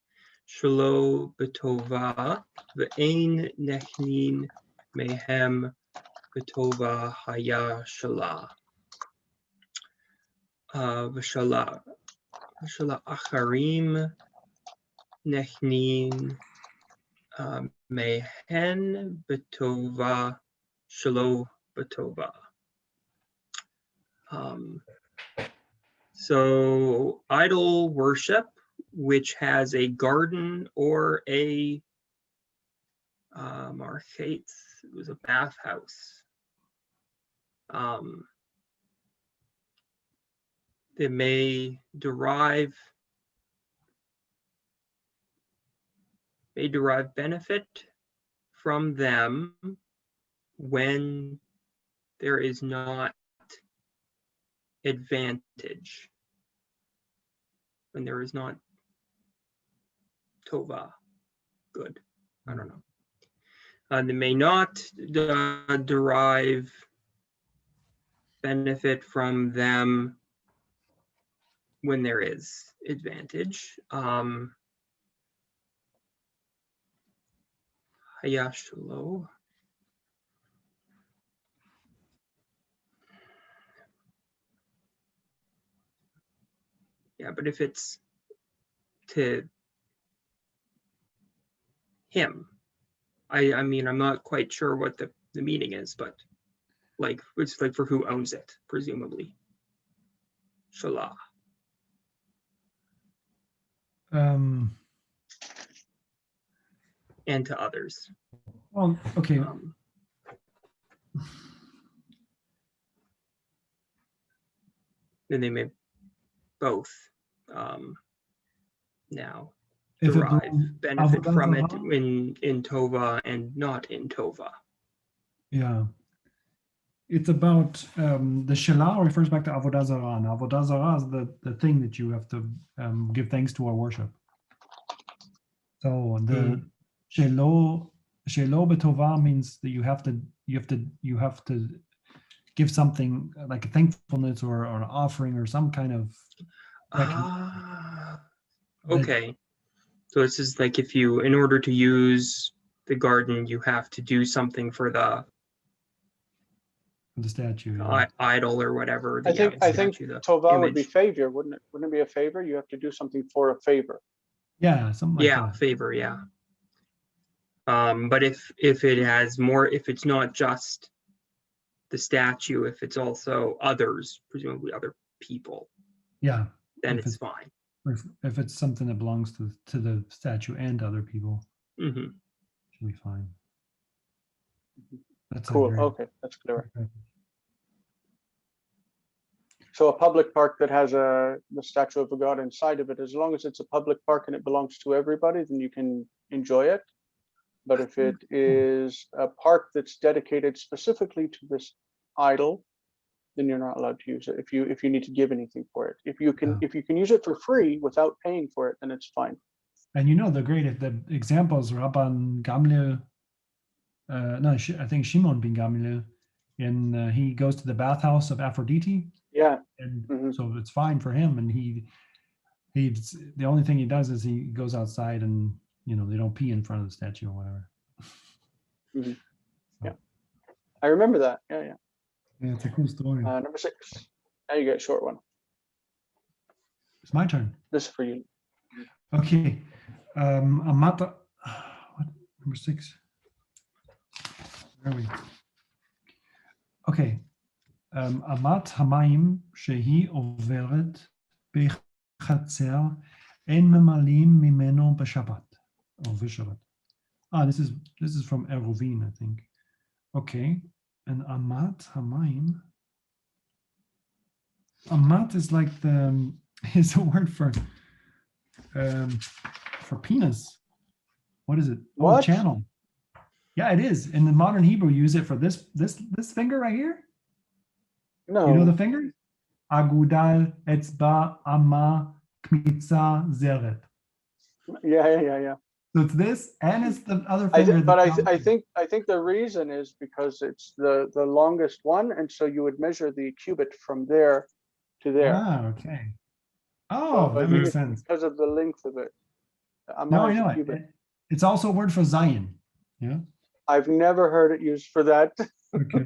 shelo betova ve'ein nechnin mehem betova haya shala. V'shala acharim nechnin mehen betova shelo betova. So idol worship, which has a garden or a it was a bathhouse. They may derive benefit from them when there is not advantage, when there is not tova, good. I don't know. They may not derive benefit from them when there is advantage. Hayashalo. Yeah, but if it's to him, I mean, I'm not quite sure what the meaning is, but like it's like for who owns it, presumably. Shalah. And to others. Well, okay. Then they may both now If derive benefit from it Avodah in Tova and not in Tova. Yeah. It's about the Shelah refers back to Avodah Zarah. And Avodah Zarah is the thing that you have to give thanks to or worship. So the Shelo Betova means that you have to give something like a thankfulness or an offering or some kind of okay. So this is like if you, in order to use the garden, you have to do something for the statue, idol or whatever. I think Tova would be favor, wouldn't it? Wouldn't it be a favor? You have to do something for a favor. Yeah, something like that. Favor, yeah. But if it has more, if it's not just the statue, if it's also others, presumably other people, yeah, then it's fine. If it's something that belongs to the statue and other people, should be fine. That's cool. Okay, that's clear. Okay. So a public park that has the statue of a god inside of it, as long as it's a public park and it belongs to everybody, then you can enjoy it. But if it is a park that's dedicated specifically to this idol, then you're not allowed to use it. If you need to give anything for it, if you can use it for free without paying for it, then it's fine. And the examples Rabban Gamliel, I think Shimon ben Gamliel, he goes to the bathhouse of Aphrodite. Yeah. And so it's fine for him. And he's the only thing he does is he goes outside and they don't pee in front of the statue or whatever. So. Yeah, I remember that. Yeah, it's a cool story. Number 6. Now you get a short one. It's my turn. This is for you. Okay. Amata. What? Number 6. Where are we? Okay. Amat Hamayim Shehi Overet Bechatzer En Memalim Mimeno B'Shabbat. Oh, V'Shabbat. This is from Eruvin, I think. Okay. And Amat Hamayim. Amat is like is a word for penis. What is it? What? Oh, channel. Yeah, it is. In the modern Hebrew, use it for this finger right here. No. You know the fingers? Agudal, Etzba, Amma, Kmitza zeret. Yeah. So it's this, and it's the other finger. I think the reason is because it's the longest one, and so you would measure the cubit from there to there. Ah, okay. Oh, So I that think makes it's sense. because of the length of it. No, I Amah is know a it. cubit. It's also a word for Zion. Yeah. I've never heard it used for that. Okay.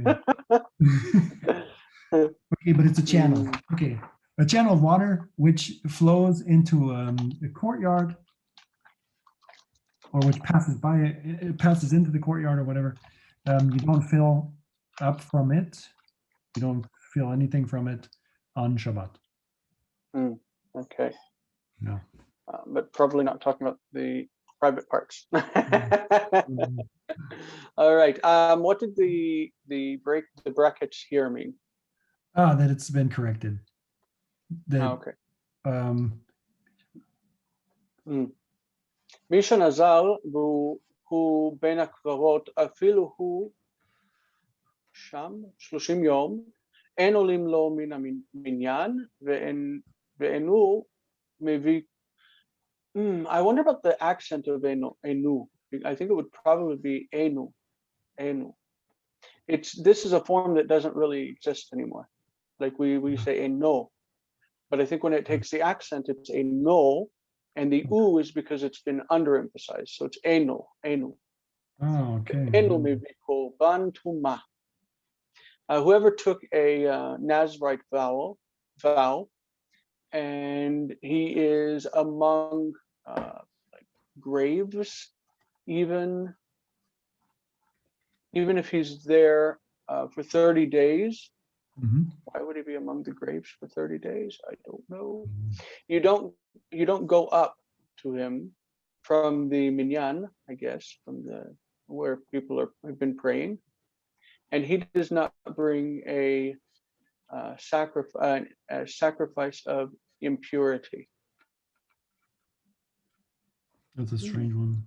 Okay, but it's a channel. Okay, a channel of water which flows into a courtyard, or which passes by it passes into the courtyard or whatever. You don't fill up from it. You don't feel anything from it on Shabbat. Okay. No. But probably not talking about the private parts. Mhm. All right. What did the brackets here mean? That it's been corrected. That Okay. um, מי שנזל והוא בין הקברות, אפילו הוא שם 30 יום, אין עולים לו מן המניין, ואינו מביא. I wonder about the accent of enu. I think it would probably be enu. This is a form that doesn't really exist anymore. Like we say eno, but I think when it takes the accent, it's a no, and the u is because it's been underemphasized. So it's eno. oh, okay. Eno may be called bantuma. Whoever took a Nazarite vow, and he is among like graves, even if he's there for 30 days. Mhm. Why would he be among the graves for 30 days? I don't know. You don't go up to him from the minyan, I guess, from the where people have been praying, and he does not bring a sacrifice of impurity. That's a strange one.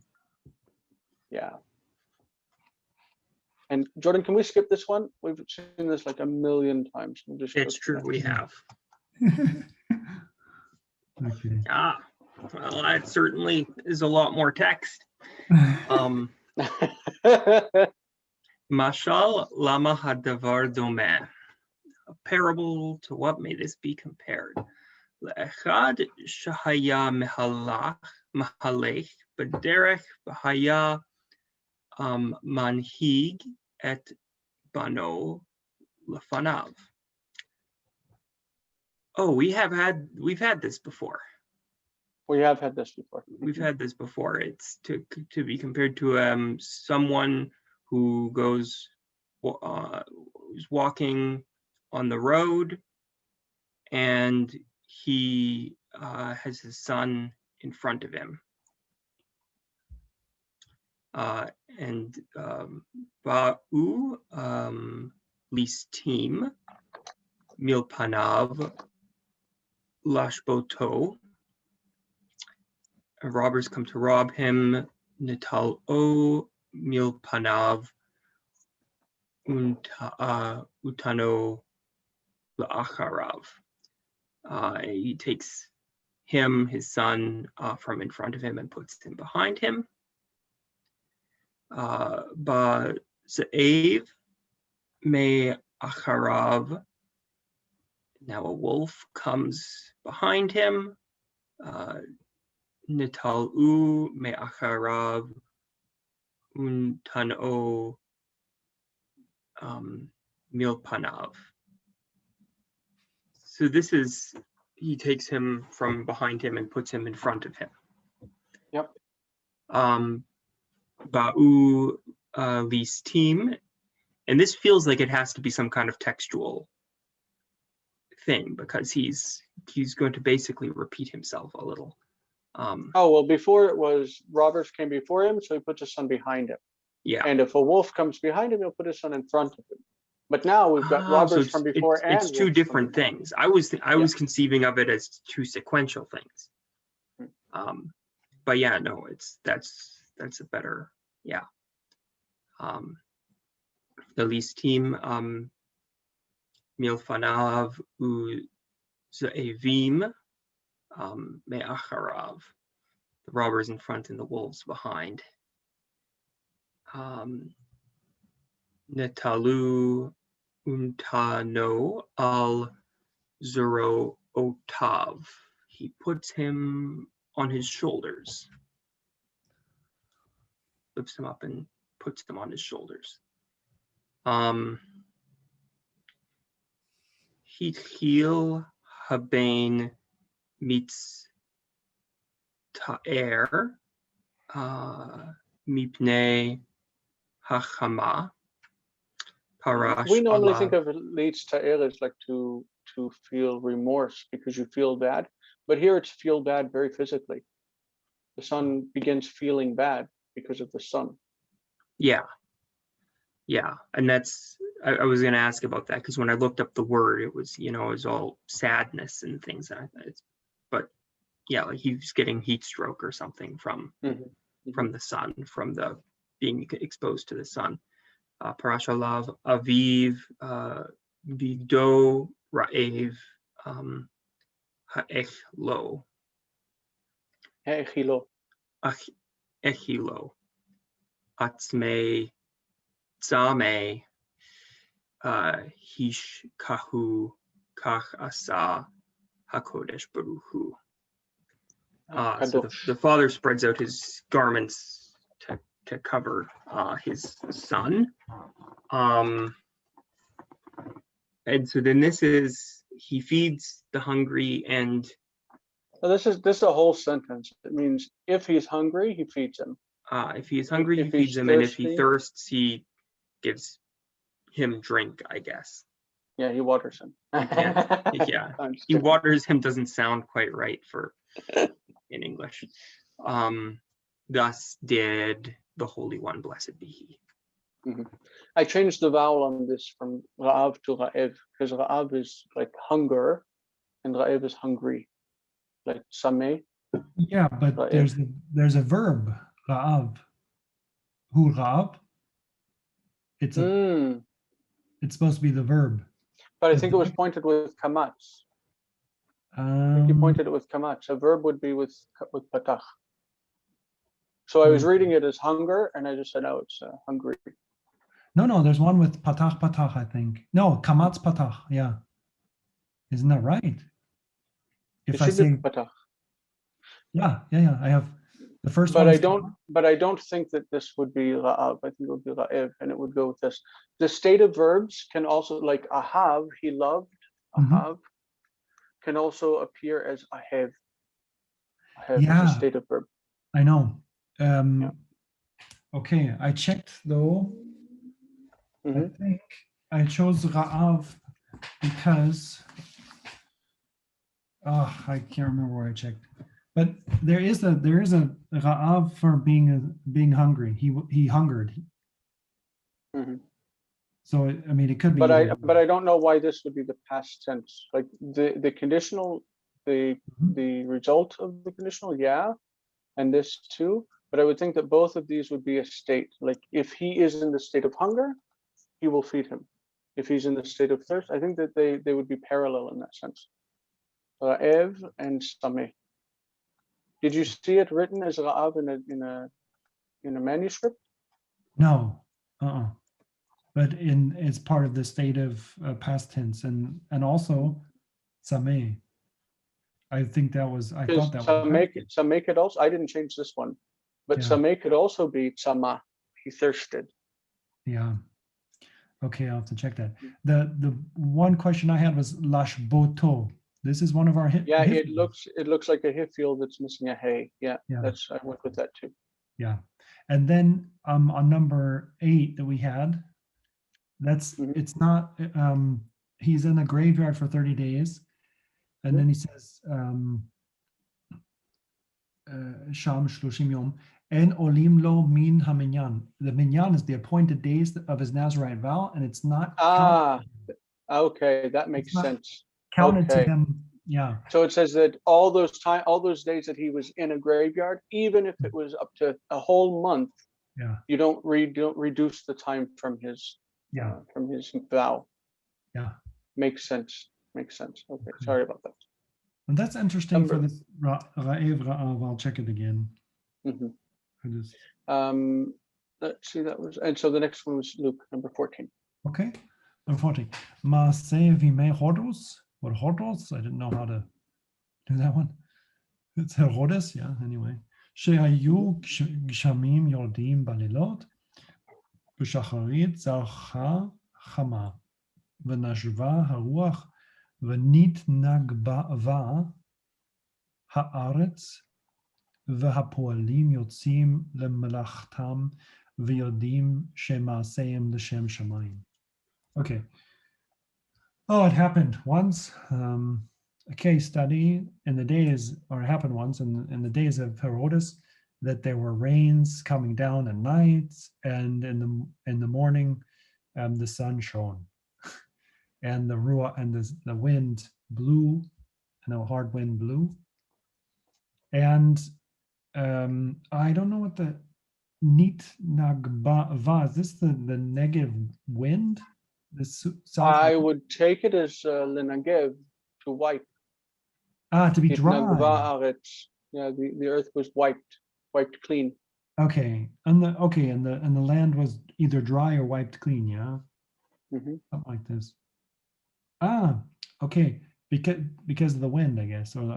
Yeah. And Jordan, can we skip this one? We've seen this like a million times. We'll just It's true, we have. Okay. Well, that certainly is a lot more text. Mashal lama hadavar domeh. A parable, to what may this be compared? Le'echad shahaya mehalech b'derech b'haya manhig et bano lefanav. Oh, we've had this before. We have had this before. We've had this before. It's to be compared to someone who goes is walking on the road, and he has his son in front of him. And ba'u listim milpanav lashboto. Robbers come to rob him. Nital o milpanav utano la'acharav. He takes him, his son, from in front of him and puts him behind him. Ba ze'ev me acharav. Now a wolf comes behind him. Nital u me acharav untano milpanav. So this is, he takes him from behind him and puts him in front of him. Yep. Ba'u listim, and this feels like it has to be some kind of textual thing, because he's going to basically repeat himself a little. Oh, well, before it was robbers came before him, so he puts his son behind him. Yeah. And if a wolf comes behind him, he'll put his son in front of him. But now we've got robbers so from before and it's two different things. I was conceiving of it as two sequential things. But yeah, no, that's a better, yeah. The least team milfanav u ze'evim Me'acharav, the robbers in front and the wolves behind. Netalu untano al zero otav. He puts him on his shoulders. Lifts him up and puts them on his shoulders. Hitchil habain mitz ta'er mipnei hachama parash We normally think alav. of leads ta'er as like to feel remorse because you feel bad, but here it's feel bad very physically. The son begins feeling bad because of the sun. Yeah, and that's I was going to ask about that because when I looked up the word, it was it was all sadness and things. But yeah, like he was getting heat stroke or something from the sun, from the being exposed to the sun. Parashalav aviv vido ra'ev ha'echlo. Ha'echilo. Echilo atzmei tzame hish kahu kach asa hakodesh baruchu. So the father spreads out his garments to cover his son. And so then this is, he feeds the hungry and... This is a whole sentence. It means if he's hungry, he feeds him. If he is hungry, he feeds him, thirsty, and if he thirsts, he gives him drink, I guess. Yeah, he waters him. Yeah, he waters him doesn't sound quite right in English. Thus did the Holy One, blessed be he. I changed the vowel on this from ra'av to ra'ev because ra'av is like hunger and ra'ev is hungry, like sameh. Yeah, but ra'ev. there's a verb, ra'av. Hu ra'av. It's supposed to be the verb. But I think it was pointed with kamatz. I think he pointed it with kamatz. A verb would be with patach. So I was reading it as hunger, and I just said, "Oh, it's hungry." No, there's one with patach, I think. No, kamatz patach, yeah. Isn't that right? If I say patach. Yeah, I have the first one. But I don't think that this would be ra'av. I think it would be ra'ev, and it would go with this. The state of verbs can also, like ahav, he loved, ahav, can also appear as ahev. Ahev is a state of verb. I know. Okay, I checked though. I think I chose ra'av because I can't remember where I checked. But there is a ra'av for being hungry. He hungered. So I mean, it could be. But I don't know why this would be the past tense. Like the conditional, the result of the conditional, yeah, and this too. But I would think that both of these would be a state. Like if he is in the state of hunger, he will feed him. If he's in the state of thirst, I think that they would be parallel in that sense. Ra'ev and sameh. Did you see it written as ra'av in a manuscript? No, but it's part of the state of past tense and also sameh. I think that was. I thought that was. Sameh could also. I didn't change this one, but sameh could also be tzama. He thirsted. Yeah. Okay, I'll have to check that. The one question I had was lashboto. This is one of our hit. Yeah, it looks like a hiffield that's missing a hay. Yeah, I went with that too. Yeah, and then on number 8 that we had, it's not. He's in a graveyard for 30 days, and then he says sham shloshim yom en olim lo min haminyan. The minyan is the appointed days of his Nazarite vow, and it's not. Okay, that makes sense. Counted to him, yeah. So it says that all those days that he was in a graveyard, even if it was up to a whole month, you don't reduce the time from his vow. Yeah, makes sense. Okay, sorry about that. And that's interesting for Number- this Ra'ev Ra'av. I'll check it again. Mhm. I just, Let's see, that was, and so the next one was Luke, number 14. okay. Number 40. Maaseh v'mei Hodos, or Hodos. I didn't know how to do that one. It's Herodes, yeah, anyway. Shehayu gshamim yordim balilot, b'shacharit zarcha chama, v'nashva haruach, v'nit nagbava haaretz, v'hapoalim yotzim lemelachtam, v'yodim shemaaseim l'shem shamayim. Okay. Oh, it happened once. A case study in the days, or it happened once in the days of Herodes, that there were rains coming down at night, and in the morning, the sun shone, and the ruah and the wind blew, and a hard wind blew, and I don't know what the nit nagba is. This the negative wind? The south. I would take it as Lenagev, to wipe. To be It dry. nagva'aretz. Yeah, the earth was wiped clean. Okay, and the land was either dry or wiped clean. Yeah, Mhm. something like this. Okay, because of the wind, I guess, or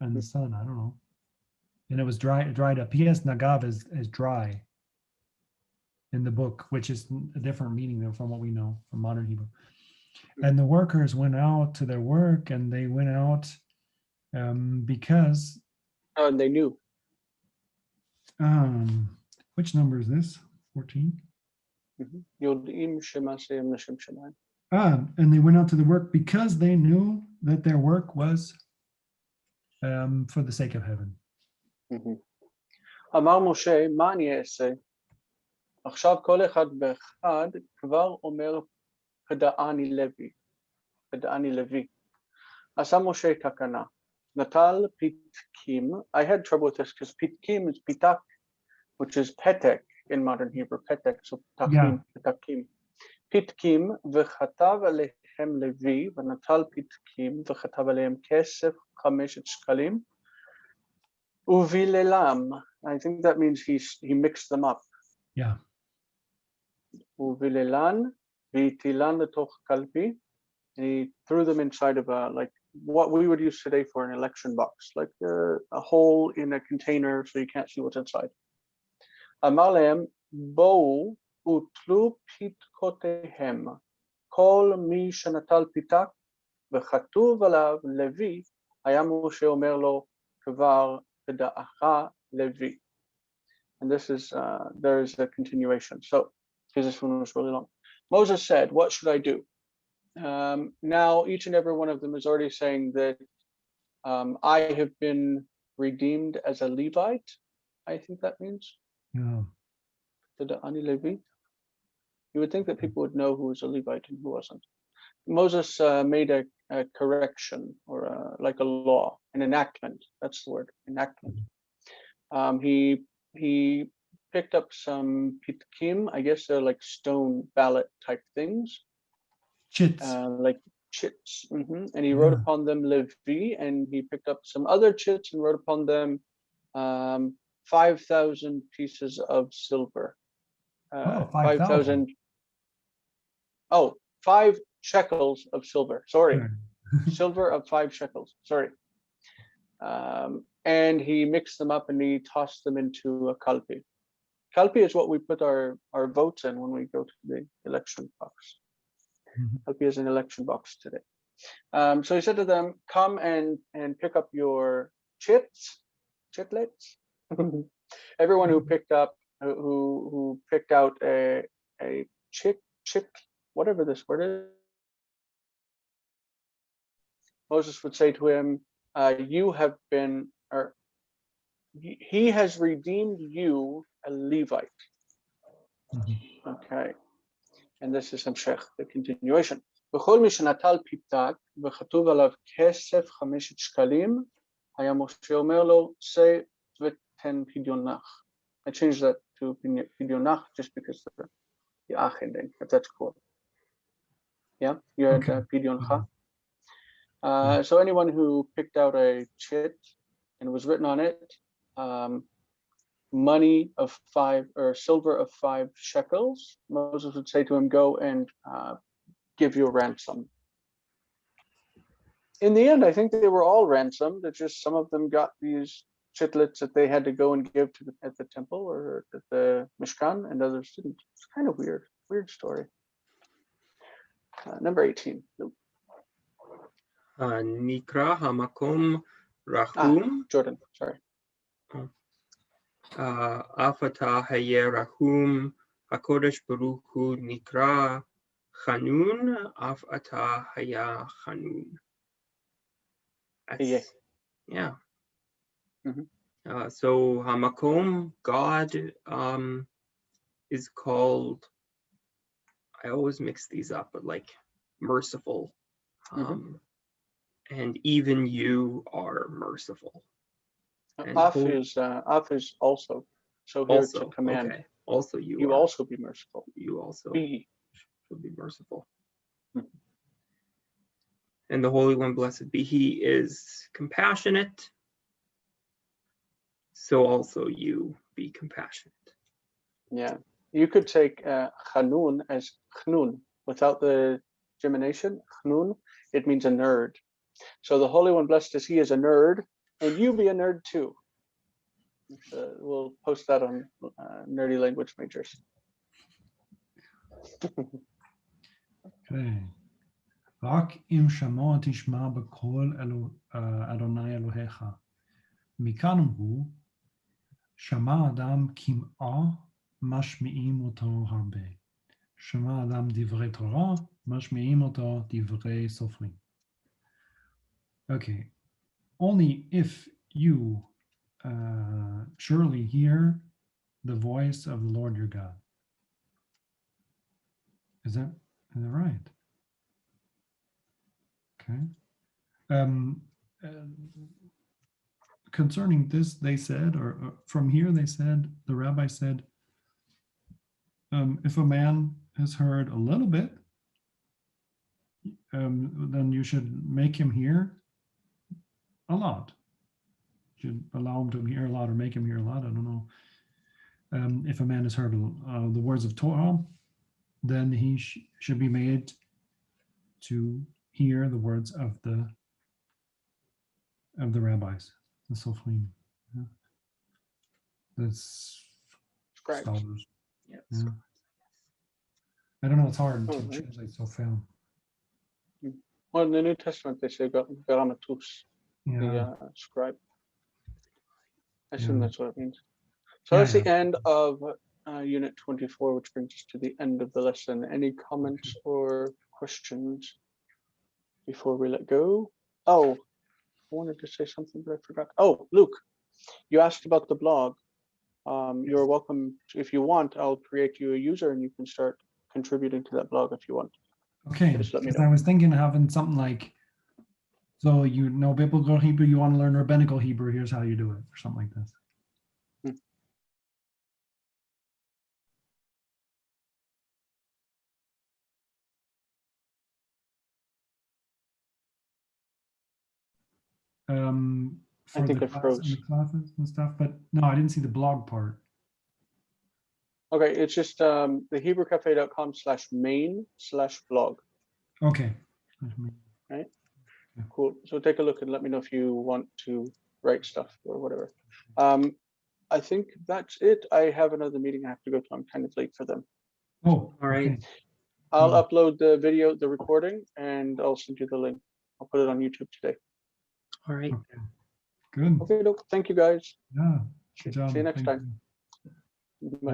and the sun. I don't know. And it was dried up. Yes, nagav is dry in the book, which is a different meaning than from what we know from modern Hebrew. And the workers went out to their work, and they went out because And they knew. which number is this? 14. Yodim shemaaseim l'shem shamayim. And they went out to the work because they knew that their work was for the sake of heaven. אמר משה, מה אני אעשה? עכשיו כל אחד ואחד כבר אומר פדעני לוי. עשה משה תקנה. נטל פתקים. I had trouble with this because pitkim is pitak, which is petek in modern Hebrew. Petek, so pitakim. פתקים וכתב עליהם לוי, ונטל פתקים וכתב עליהם כסף 5 שקלים. Uvilelam. I think that means he mixed them up. Yeah. Uvilelan, vitilan לתוך קלפי. And he threw them inside of like what we would use today for an election box, like a hole in a container so you can't see what's inside. אמר להם, בואו ותלו פתקותיהם. כל מי שנטל פתק וכתוב עליו לוי, היה משה אומר לו כבר Levi. And this is there is a continuation. So because this one was really long. Moses said, what should I do? Now each and every one of them is already saying that I have been redeemed as a Levite. I think that means. Yeah. Levi. You would think that people would know who was a Levite and who wasn't. Moses made a correction or like a law, an enactment. That's the word, enactment. He picked up some pitkim. I guess they're like stone ballot type things. Chits. Like chits. And he wrote upon them Levi, and he picked up some other chits and wrote upon them 5,000 pieces of silver. 5,000. 5 shekels of silver. Sorry. Silver of 5 shekels. Sorry. And he mixed them up and he tossed them into a kalpi. Kalpi is what we put our votes in when we go to the election box. Kalpi is an election box today. So he said to them, come and pick up your chitlets. Everyone who picked up, who picked out a chick, whatever this word is. Moses would say to him, you have been, or he has redeemed you, a Levite. Okay. And this is Hamshech, the continuation. בכל מי שנטל פיתק וכתוב עליו כסף 5 שקלים, היה משה אומר לו, צא ותן פדיונך. I changed that to pidionach just because of the ach ending, if that's cool. Yeah, you had pidioncha. So anyone who picked out a chit and was written on it, money of 5 or silver of 5 shekels, Moses would say to him, go and give you a ransom. In the end, I think they were all ransomed. It's just some of them got these chitlets that they had to go and give to at the temple or at the Mishkan, and others didn't. It's kind of weird story. Number 18. Nikra hamakom rahum. Jordan, sorry. Afata haye rahum hakodesh baruch hu nikra chanun afata haya chanun. Yeah. So hamakom, God, is called, I always mix these up, but like merciful. And even you are merciful. Af is also. So here Also, it's a command. okay. Also you are. Also be merciful. You also be. Should be merciful. And the Holy One, blessed be He, is compassionate. So also you be compassionate. Yeah. You could take chanun as chnun without the gemination. Chnun, it means a nerd. So the Holy One, blessed is He, is a nerd, and you be a nerd too. We'll post that on Nerdy Language Majors. Okay. רק אם שמוע תשמע בקול אדוני אלוהיך. מכאן הוא, שמע אדם קמעה משמיעים אותו הרבה. שמע אדם דברי תורה, משמיעים אותו דברי סופרים. Okay. Only if you surely hear the voice of the Lord your God. Is that right? Okay. Concerning this, they said, or from here they said, the rabbi said, if a man has heard a little bit, then you should make him hear a lot. You should allow him to hear a lot or make him hear a lot. I don't know. If a man has heard the words of Torah, then he should be made to hear the words of the rabbis, the Sofrim. Yeah. That's scholars. Yeah. Yeah. I don't know, it's hard to translate so fast. Well, in the New Testament, they say grammatus, the scribe. I assume that's what it means. So that's the end of Unit 24, which brings us to the end of the lesson. Any comments or questions before we let go? Oh, I wanted to say something, but I forgot. Oh, Luke, you asked about the blog. You're welcome. If you want, I'll create you a user and you can start contributing to that blog if you want. Okay, because I was thinking of having something like, so you know biblical Hebrew, you want to learn rabbinical Hebrew, here's how you do it, or something like this. For I think the it froze. classes and stuff, but no, I didn't see the blog part. Okay, it's just the hebrewcafe.com/main/blog. Okay. Right? Yeah. Cool. So take a look and let me know if you want to write stuff or whatever. I think that's it. I have another meeting I have to go to. I'm kind of late for them. Oh, all right. Okay. I'll upload the video, the recording, and I'll send you the link. I'll put it on YouTube today. All right. Okay. Good. Okay, look. Thank you, guys. Yeah. Good job. See you next time. You. Bye.